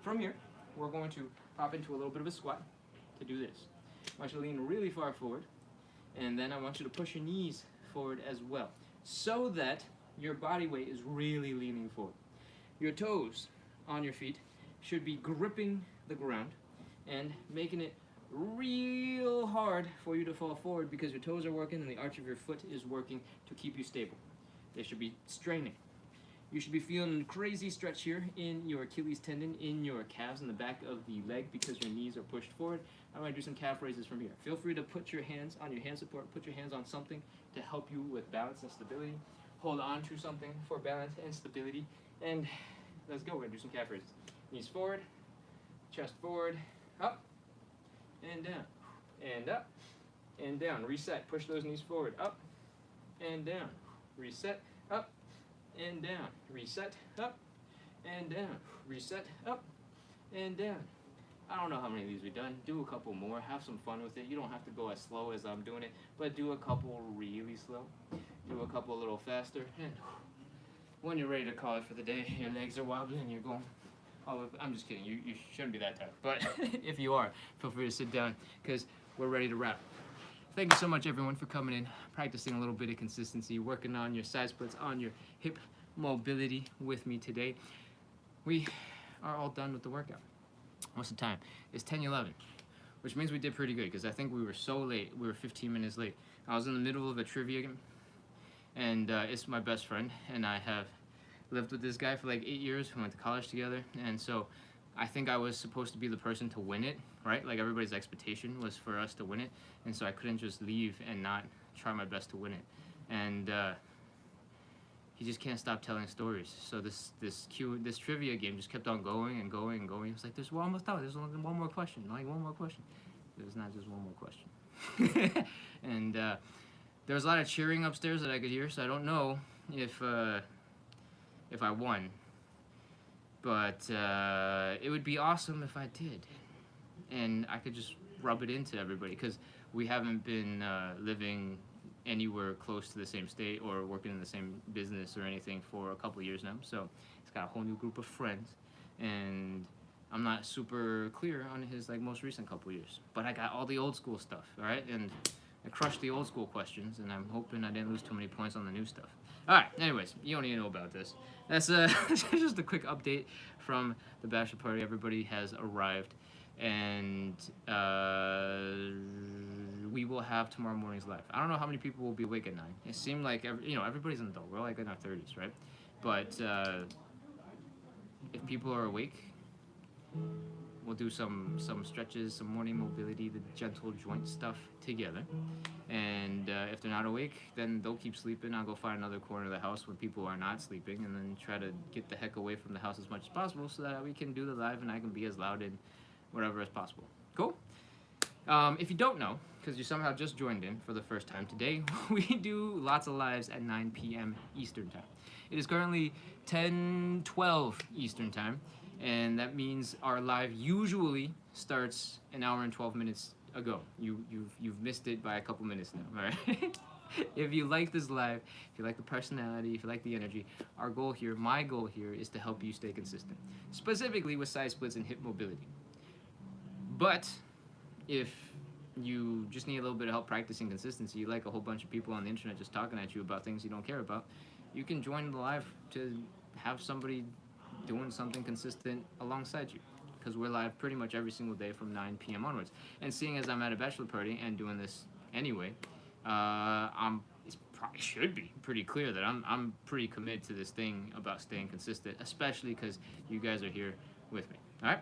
From here, we're going to pop into a little bit of a squat to do this. I want you to lean really far forward, and then I want you to push your knees forward as well, so that your body weight is really leaning forward. Your toes on your feet should be gripping the ground and making it real hard for you to fall forward, because your toes are working and the arch of your foot is working to keep you stable. They should be straining. You should be feeling a crazy stretch here in your Achilles tendon, in your calves, in the back of the leg, because your knees are pushed forward. I'm going to do some calf raises from here. Feel free to put your hands on your hand support, put your hands on something to help you with balance and stability. Hold on to something for balance and stability. And let's go. We're going to do some calf raises. Knees forward, chest forward, up, and down, and up, and down. Reset. Push those knees forward, up, and down. Reset, up, and down. Reset, up, and down. Reset, up, and down. I don't know how many of these we've done. Do a couple more. Have some fun with it. You don't have to go as slow as I'm doing it, but do a couple really slow. Do a couple a little faster. And when you're ready to call it for the day, your legs are wobbling, you're going, oh, I'm just kidding. You shouldn't be that tough. But if you are, feel free to sit down, because we're ready to wrap. Thank you so much, everyone, for coming in, practicing a little bit of consistency, working on your side splits, on your hip mobility with me today. We are all done with the workout. What's the time? It's 10:11, which means we did pretty good, because I think we were so late. We were 15 minutes late. I was in the middle of a trivia game, and it's my best friend, and I have lived with this guy for like 8 years. We went to college together, and so I think I was supposed to be the person to win it, right? Like, everybody's expectation was for us to win it, and so I couldn't just leave and not try my best to win it. And he just can't stop telling stories. So this trivia game just kept on going and going and going. He was like, "We're almost out. There's only one more question. Like, one more question." There's not just one more question. And there was a lot of cheering upstairs that I could hear. So I don't know if I won. But it would be awesome if I did, and I could just rub it into everybody because we haven't been living anywhere close to the same state or working in the same business or anything for a couple of years now. So he's got a whole new group of friends, and I'm not super clear on his like most recent couple of years. But I got all the old school stuff, all right, and I crushed the old school questions, and I'm hoping I didn't lose too many points on the new stuff. All right. Anyways, you don't need to know about this. That's just a quick update from the bachelor party. Everybody has arrived, and we will have tomorrow morning's live. I don't know how many people will be awake at 9. It seemed like everybody's an adult. We're like in our 30s, right? But if people are awake, we'll do some stretches, some morning mobility, the gentle joint stuff together. And if they're not awake, then they'll keep sleeping. I'll go find another corner of the house where people are not sleeping, and then try to get the heck away from the house as much as possible so that we can do the live and I can be as loud and whatever as possible. Cool? If you don't know, because you somehow just joined in for the first time today, we do lots of lives at 9 p.m. Eastern Time. It is currently 10:12 Eastern Time, and that means our live usually starts an hour and 12 minutes ago. You've missed it by a couple minutes now, all right? If you like this live, if you like the personality, if you like the energy, our goal here, my goal here, is to help you stay consistent, specifically with side splits and hip mobility. But if you just need a little bit of help practicing consistency, you like a whole bunch of people on the internet just talking at you about things you don't care about, you can join the live to have somebody doing something consistent alongside you, because we're live pretty much every single day from 9 p.m. onwards. And seeing as I'm at a bachelor party and doing this anyway, it probably should be pretty clear that I'm pretty committed to this thing about staying consistent, especially because you guys are here with me. All right.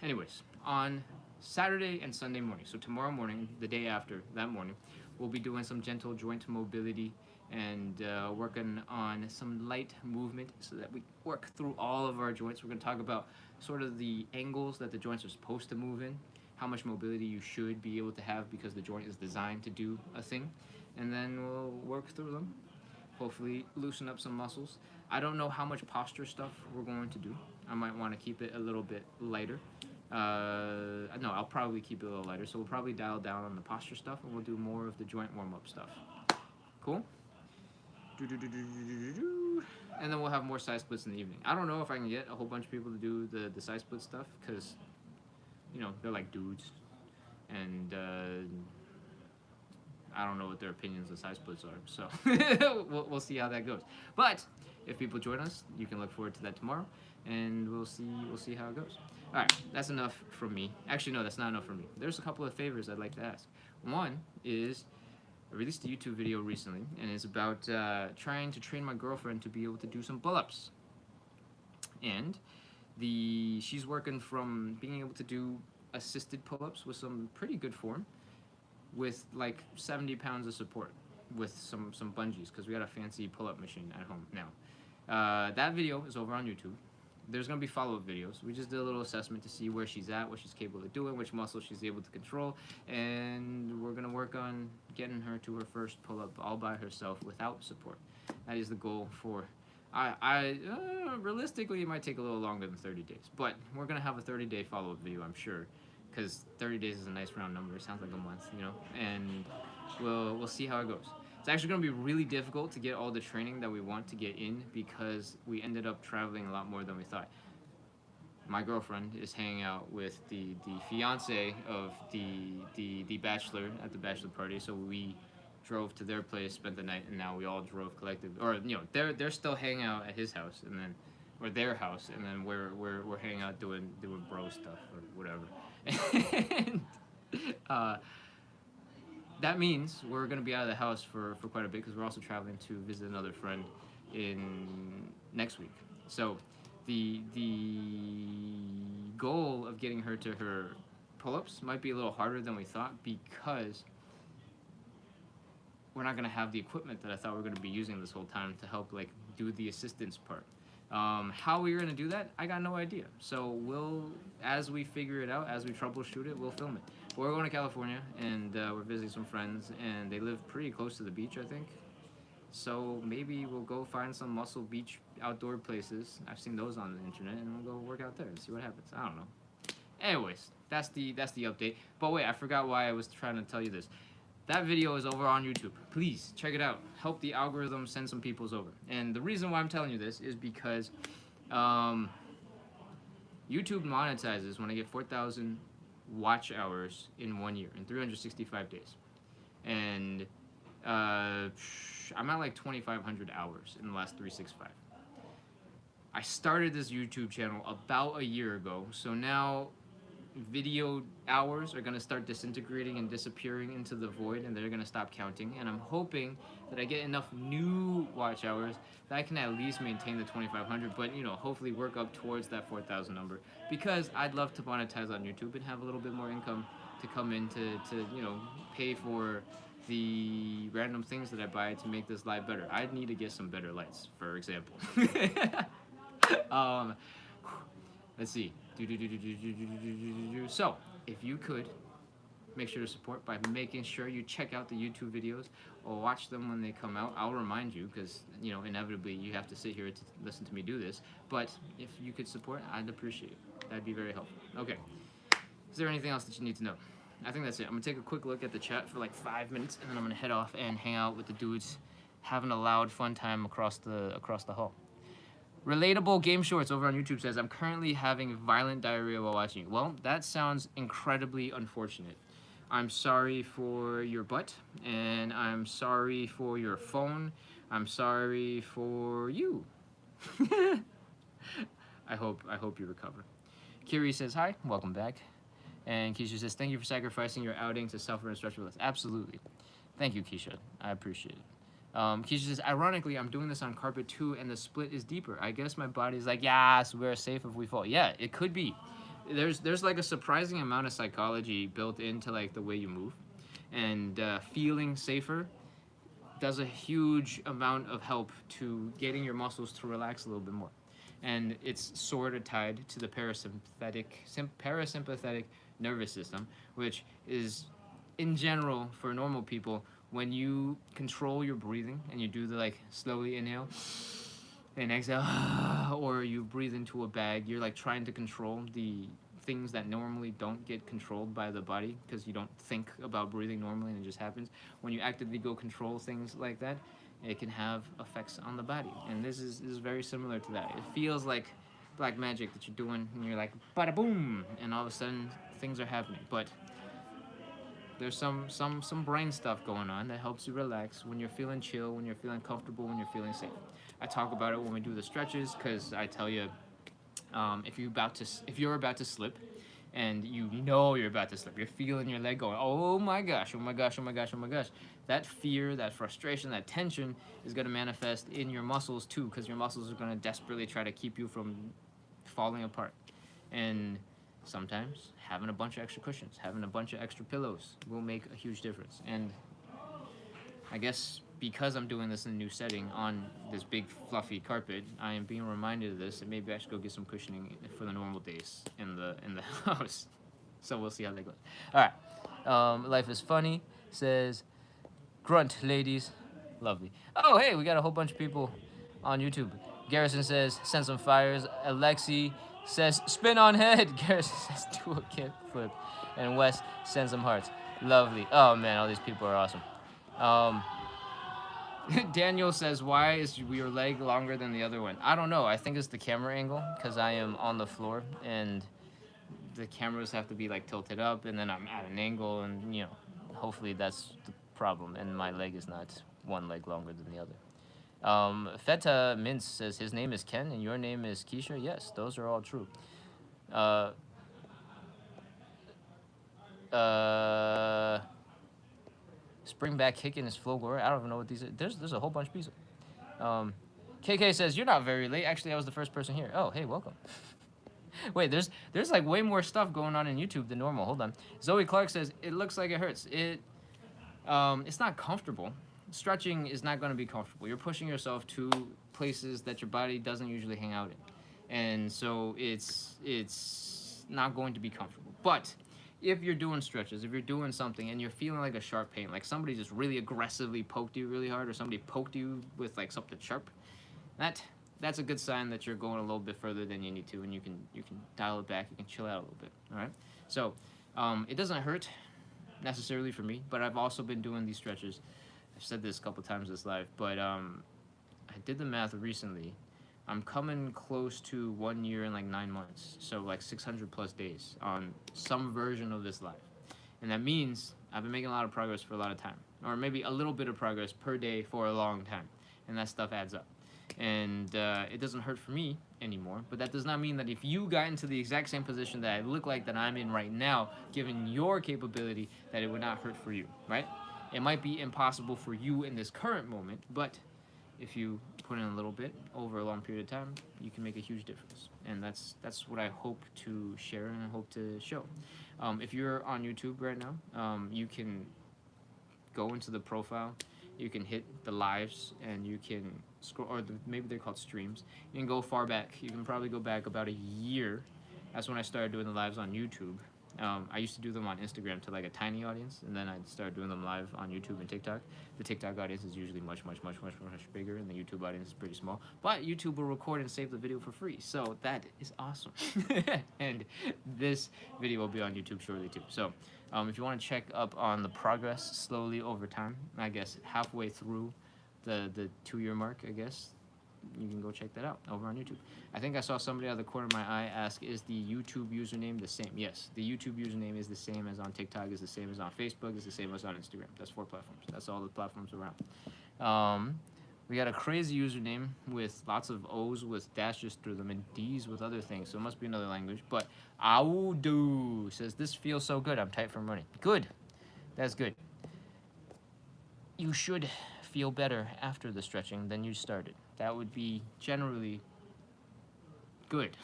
Anyways, on Saturday and Sunday morning, so tomorrow morning, the day after that morning, we'll be doing some gentle joint mobility and working on some light movement so that we work through all of our joints. We're going to talk about sort of the angles that the joints are supposed to move in, how much mobility you should be able to have because the joint is designed to do a thing, and then we'll work through them, hopefully loosen up some muscles. I don't know how much posture stuff we're going to do. I might want to keep it a little bit lighter. No, I'll probably keep it a little lighter, so we'll probably dial down on the posture stuff, and we'll do more of the joint warm-up stuff. Cool? And then we'll have more side splits in the evening. I don't know if I can get a whole bunch of people to do the side split stuff, because, they're like dudes, and I don't know what their opinions of side splits are, so we'll see how that goes. But if people join us, you can look forward to that tomorrow, and we'll see how it goes. All right, that's enough from me. Actually, no, that's not enough from me. There's a couple of favors I'd like to ask. One is, I released a YouTube video recently, and it's about trying to train my girlfriend to be able to do some pull-ups. And she's working from being able to do assisted pull-ups with some pretty good form, with like 70 pounds of support, with some bungees, because we got a fancy pull-up machine at home now. That video is over on YouTube. There's going to be follow-up videos. We just did a little assessment to see where she's at, what she's capable of doing, which muscles she's able to control, and we're going to work on getting her to her first pull-up all by herself without support. That is the goal for... realistically, it might take a little longer than 30 days, but we're going to have a 30-day follow-up video, I'm sure, because 30 days is a nice round number. It sounds like a month, and we'll see how it goes. It's actually going to be really difficult to get all the training that we want to get in because we ended up traveling a lot more than we thought. My girlfriend is hanging out with the fiance of the bachelor at the bachelor party, so we drove to their place, spent the night, and now we all drove collectively. Or they're still hanging out at his house, and then or their house, and then we're hanging out doing bro stuff or whatever. And, that means we're going to be out of the house for quite a bit, because we're also traveling to visit another friend next week. So the goal of getting her to her pull-ups might be a little harder than we thought, because we're not going to have the equipment that I thought we were going to be using this whole time to help do the assistance part. How we're going to do that, I got no idea. So as we figure it out, as we troubleshoot it, we'll film it. We're going to California, and we're visiting some friends, and they live pretty close to the beach, I think. So maybe we'll go find some muscle beach outdoor places. I've seen those on the internet, and we'll go work out there and see what happens. I don't know. Anyways, that's the update. But wait, I forgot why I was trying to tell you this. That video is over on YouTube. Please check it out. Help the algorithm send some people's over. And the reason why I'm telling you this is because YouTube monetizes when I get 4,000 watch hours in 1 year, in 365 days. And I'm at like 2,500 hours in the last 365. I started this YouTube channel about a year ago, so now video hours are gonna start disintegrating and disappearing into the void, and they're gonna stop counting. And I'm hoping that I get enough new watch hours that I can at least maintain the 2,500, but you know, hopefully work up towards that 4,000 number, because I'd love to monetize on YouTube and have a little bit more income to come in to you know, pay for the random things that I buy to make this live better. I'd need to get some better lights, for example. Let's see. So, if you could, make sure to support by making sure you check out the YouTube videos or watch them when they come out. I'll remind you, because you know, inevitably you have to sit here to listen to me do this. But if you could support, I'd appreciate it. That'd be very helpful. Okay. Is there anything else that you need to know? I think that's it. I'm gonna take a quick look at the chat for like 5 minutes, and then I'm gonna head off and hang out with the dudes, having a loud, fun time across the hall. Relatable Game Shorts over on YouTube says, I'm currently having violent diarrhea while watching you. Well, that sounds incredibly unfortunate. I'm sorry for your butt, and I'm sorry for your phone. I'm sorry for you. I hope you recover. Kiri says, hi, welcome back. And Keisha says, thank you for sacrificing your outing to suffer and stretch with us. Absolutely. Thank you, Keisha. I appreciate it. Keisha says, ironically, I'm doing this on carpet too, and the split is deeper. I guess my body's like, yes, we're safe if we fall. Yeah, it could be. There's like a surprising amount of psychology built into like the way you move, and feeling safer does a huge amount of help to getting your muscles to relax a little bit more. And it's sort of tied to the parasympathetic nervous system, which is, in general, for normal people, when you control your breathing and you do the like slowly inhale and exhale, or you breathe into a bag, you're like trying to control the things that normally don't get controlled by the body because you don't think about breathing normally and it just happens. When you actively go control things like that, it can have effects on the body. And this is very similar to that. It feels like black magic that you're doing, and you're like, bada boom, and all of a sudden things are happening. But there's some brain stuff going on that helps you relax when you're feeling chill, when you're feeling comfortable, when you're feeling safe. I talk about it when we do the stretches, because I tell you, if you're about to slip, and you know you're about to slip, you're feeling your leg going, oh my gosh, oh my gosh, oh my gosh, oh my gosh. That fear, that frustration, that tension is going to manifest in your muscles too, because your muscles are going to desperately try to keep you from falling apart. And sometimes having a bunch of extra cushions, having a bunch of extra pillows will make a huge difference. And I guess because I'm doing this in a new setting on this big fluffy carpet, I am being reminded of this, and maybe I should go get some cushioning for the normal days in the house. So we'll see how that goes. All right. Life is Funny says, grunt, ladies. Lovely. Oh, hey, we got a whole bunch of people on YouTube. Garrison says, send some fires. Alexi says, spin on head. Garrison says, do a kick flip. And Wes sends some hearts. Lovely. Oh, man, all these people are awesome. Daniel says, why is your leg longer than the other one? I don't know. I think it's the camera angle, because I am on the floor, and the cameras have to be like tilted up, and then I'm at an angle, and you know, hopefully that's the problem, and my leg is not one leg longer than the other. Feta Mince says, his name is Ken and your name is Keisha. Yes, those are all true. Springback kicking is Flo Gore. I don't even know what these are. There's a whole bunch of pieces. KK says, you're not very late. Actually, I was the first person here. Oh, hey, welcome. Wait, there's like way more stuff going on in YouTube than normal. Hold on. Zoe Clark says, it looks like it hurts. It's not comfortable. Stretching is not going to be comfortable. You're pushing yourself to places that your body doesn't usually hang out in. And so it's not going to be comfortable. But if you're doing stretches, if you're doing something and you're feeling like a sharp pain, like somebody just really aggressively poked you really hard, or somebody poked you with like something sharp, that's a good sign that you're going a little bit further than you need to, and you can dial it back, you can chill out a little bit. All right. So it doesn't hurt necessarily for me, but I've also been doing these stretches. I've said this a couple times this live, but I did the math recently. I'm coming close to 1 year and like 9 months, so like 600 plus days on some version of this live, and that means I've been making a lot of progress for a lot of time, or maybe a little bit of progress per day for a long time, and that stuff adds up. And it doesn't hurt for me anymore, but that does not mean that if you got into the exact same position that I look like that I'm in right now, given your capability, that it would not hurt for you, right? It might be impossible for you in this current moment, but if you put in a little bit over a long period of time, you can make a huge difference. And that's what I hope to share and I hope to show. If you're on YouTube right now, you can go into the profile, you can hit the lives, and you can scroll, or maybe they're called streams. You can go far back. You can probably go back about a year. That's when I started doing the lives on YouTube. I used to do them on Instagram to like a tiny audience, and then I started doing them live on YouTube and TikTok. The TikTok audience is usually much bigger, and the YouTube audience is pretty small. But YouTube will record and save the video for free, so that is awesome. And this video will be on YouTube shortly too. So if you want to check up on the progress slowly over time, I guess halfway through the 2-year mark, I guess, you can go check that out over on YouTube. I think I saw somebody out of the corner of my eye ask, is the YouTube username the same? Yes, the YouTube username is the same as on TikTok, is the same as on Facebook, is the same as on Instagram. That's 4 platforms. That's all the platforms around. We got a crazy username with lots of O's with dashes through them and D's with other things, so it must be another language. But Audu says, this feels so good, I'm tight from running. Good. That's good. You should feel better after the stretching than you started. That would be generally good.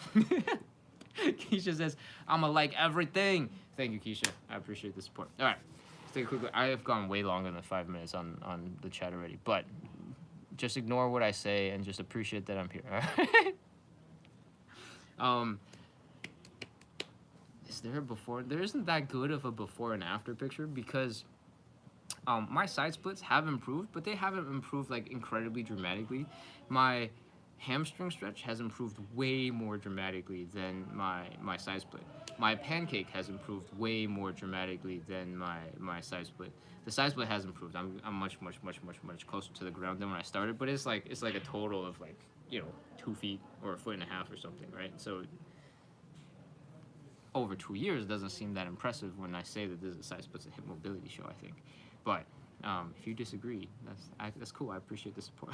Keisha says, I'ma like everything. Thank you, Keisha. I appreciate the support. All right, let's take a quick look. I have gone way longer than 5 minutes on the chat already, but just ignore what I say and just appreciate that I'm here. All right? Is there a before? There isn't that good of a before and after picture, because my side splits have improved, but they haven't improved like incredibly dramatically. My hamstring stretch has improved way more dramatically than my side split. My pancake has improved way more dramatically than my side split. The side split has improved. I'm much closer to the ground than when I started, but it's like a total of like, 2 feet or 1.5 feet or something, right? So over 2 years doesn't seem that impressive when I say that this is a side splits and hip mobility show, I think. But if you disagree, that's cool. I appreciate the support.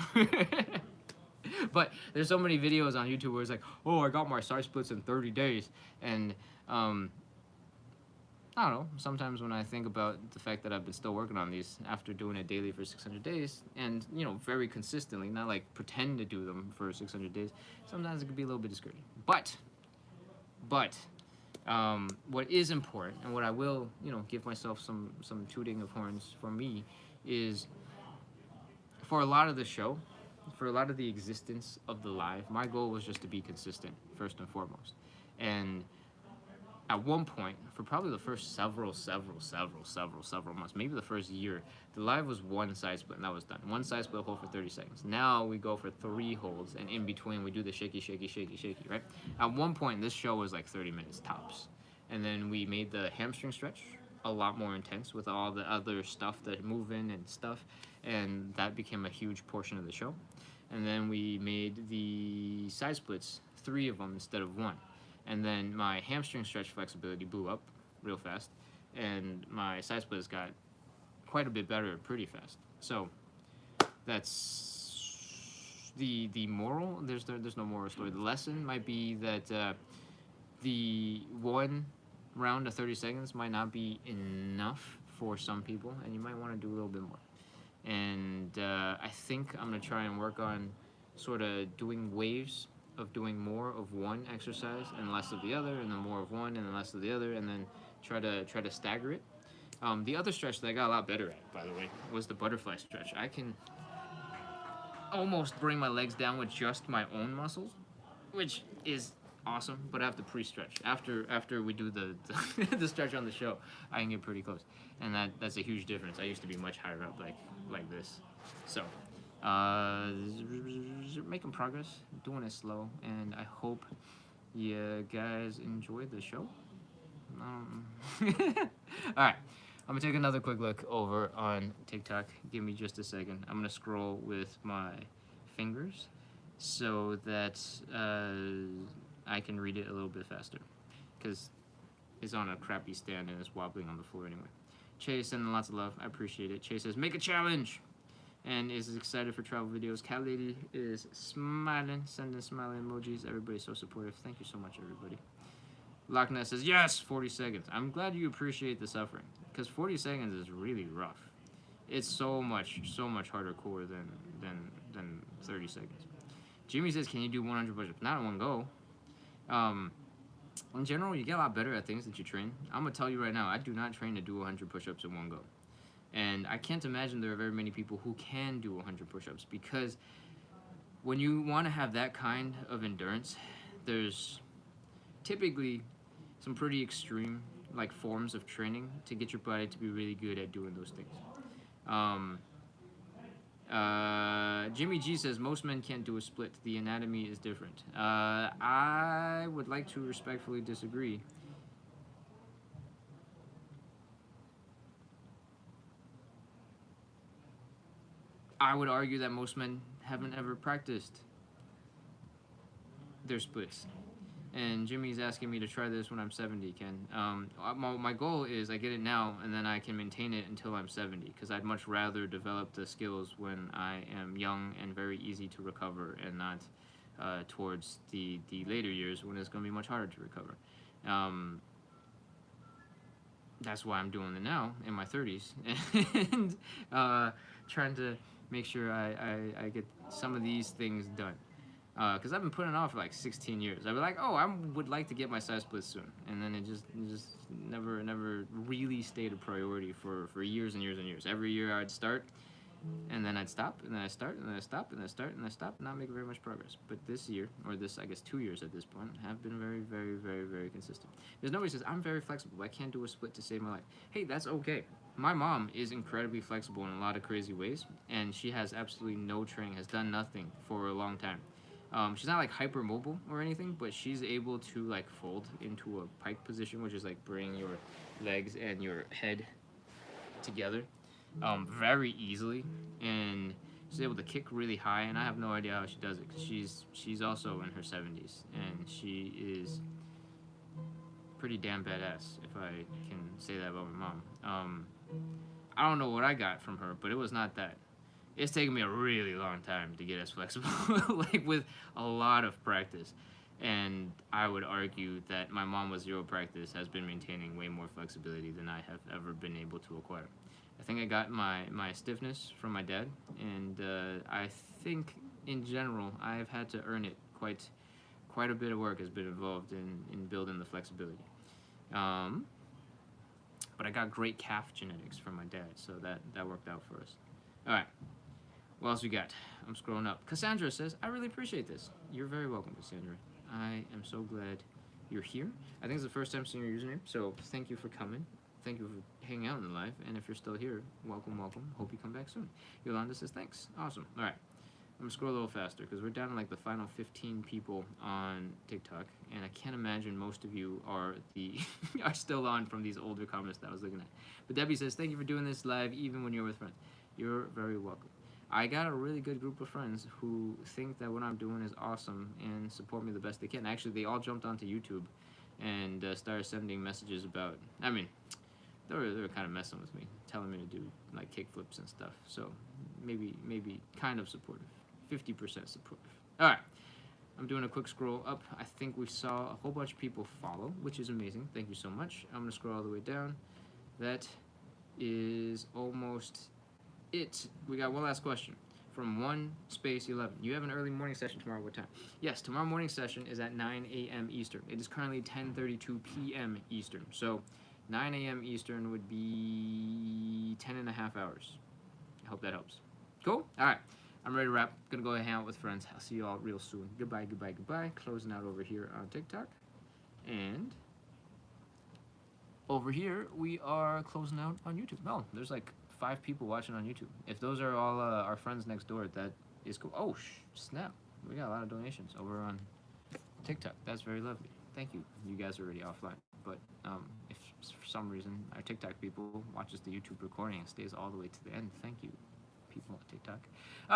But there's so many videos on YouTube where it's like, oh, I got my side splits in 30 days. And I don't know, sometimes when I think about the fact that I've been still working on these after doing it daily for 600 days, and, very consistently, not like pretend to do them for 600 days, sometimes it can be a little bit discouraging. But what is important, and what I will, give myself some tooting of horns for me, is for a lot of the show, for a lot of the existence of the live, my goal was just to be consistent, first and foremost. And at one point, for probably the first several months, maybe the first year, the live was 1 side split, and that was done. 1 side split hold for 30 seconds. Now we go for 3 holds, and in between we do the shaky, right? At one point, this show was like 30 minutes tops. And then we made the hamstring stretch a lot more intense with all the other stuff, the moving and stuff, and that became a huge portion of the show. And then we made the side splits, 3 of them instead of 1. And then my hamstring stretch flexibility blew up real fast, and my side splits got quite a bit better pretty fast. So that's the moral. There's no moral story. The lesson might be that the 1 round of 30 seconds might not be enough for some people, and you might want to do a little bit more. And I think I'm going to try and work on sort of doing waves of doing more of one exercise and less of the other, and then more of one and then less of the other, and then try to stagger it. The other stretch that I got a lot better at, by the way, was the butterfly stretch. I can almost bring my legs down with just my own muscles, which is awesome, but I have to pre-stretch. After we do the the stretch on the show, I can get pretty close, and that's a huge difference. I used to be much higher up, like this. So, making progress, doing it slow, and I hope you guys enjoyed the show. All right. I'm gonna take another quick look over on TikTok. Give me just a second. I'm gonna scroll with my fingers so that I can read it a little bit faster, because it's on a crappy stand and it's wobbling on the floor anyway. Chase sending lots of love. I appreciate it. Chase says, make a challenge, and is excited for travel videos. Cat Lady is smiling, sending smiling emojis. Everybody's so supportive. Thank you so much, everybody. Loch Ness says, yes, 40 seconds. I'm glad you appreciate the suffering, because 40 seconds is really rough. It's so much harder core than 30 seconds. Jimmy says, can you do 100 push-ups? Not in one go. In general, you get a lot better at things that you train. I'm going to tell you right now, I do not train to do 100 push-ups in one go. And I can't imagine there are very many people who can do 100 push-ups, because when you want to have that kind of endurance, there's typically some pretty extreme forms of training to get your body to be really good at doing those things. Jimmy G says most men can't do a split. The anatomy is different. I would like to respectfully disagree. I would argue that most men haven't ever practiced their splits. And Jimmy's asking me to try this when I'm 70, Ken. My goal is I get it now, and then I can maintain it until I'm 70, because I'd much rather develop the skills when I am young and very easy to recover, and not towards the later years when it's going to be much harder to recover. That's why I'm doing it now in my 30s, and trying to make sure I get some of these things done. Because I've been putting it off for 16 years. I'd be like, oh, I would like to get my side split soon, and then it just never really stayed a priority for years and years and years. Every year I'd start, and then I'd stop, and then I'd start, and then I'd stop, and then I'd start, and I'd stop, and not make very much progress. But this year, or this, I guess 2 years at this point, have been very, very, very, very consistent. Because nobody says, I'm very flexible, I can't do a split to save my life. Hey, that's okay. My mom is incredibly flexible in a lot of crazy ways, and she has absolutely no training, has done nothing for a long time. She's not hypermobile or anything, but she's able to fold into a pike position, which is bring your legs and your head together very easily, and she's able to kick really high. And I have no idea how she does it, because she's also in her 70s, and she is pretty damn badass, if I can say that about my mom. I don't know what I got from her, but it was not that. It's taken me a really long time to get as flexible, with a lot of practice. And I would argue that my mom with zero practice has been maintaining way more flexibility than I have ever been able to acquire. I think I got my stiffness from my dad, and I think in general I've had to earn it. Quite a bit of work has been involved in building the flexibility. But I got great calf genetics from my dad, so that worked out for us. All right. What else we got? I'm scrolling up. Cassandra says, I really appreciate this. You're very welcome, Cassandra. I am so glad you're here. I think it's the first time seeing your username, so thank you for coming. Thank you for hanging out in the live. And if you're still here, welcome, welcome. Hope you come back soon. Yolanda says, thanks. Awesome. All right. I'm going to scroll a little faster, because we're down to the final 15 people on TikTok, and I can't imagine most of you are are still on from these older comments that I was looking at. But Debbie says, thank you for doing this live, even when you're with friends. You're very welcome. I got a really good group of friends who think that what I'm doing is awesome and support me the best they can. Actually, they all jumped onto YouTube and started sending messages about, they were kind of messing with me, telling me to do kick flips and stuff. So maybe kind of supportive, 50% supportive. All right, I'm doing a quick scroll up. I think we saw a whole bunch of people follow, which is amazing. Thank you so much. I'm gonna scroll all the way down. That is almost it. We got one last question from 1space11. You have an early morning session tomorrow. What time? Yes, tomorrow morning session is at 9 a.m. Eastern. It is currently 10:32 p.m. Eastern. So 9 a.m. Eastern would be 10 and a half hours. I hope that helps. Cool? All right. I'm ready to wrap. Gonna go hang out with friends. I'll see you all real soon. Goodbye, goodbye, goodbye. Closing out over here on TikTok. And over here, we are closing out on YouTube. No, there's like 5 people watching on YouTube. If those are all our friends next door, that is cool. Oh, snap. We got a lot of donations over on TikTok. That's very lovely. Thank you. You guys are already offline. But if for some reason our TikTok people watches the YouTube recording and stays all the way to the end, thank you, people on TikTok.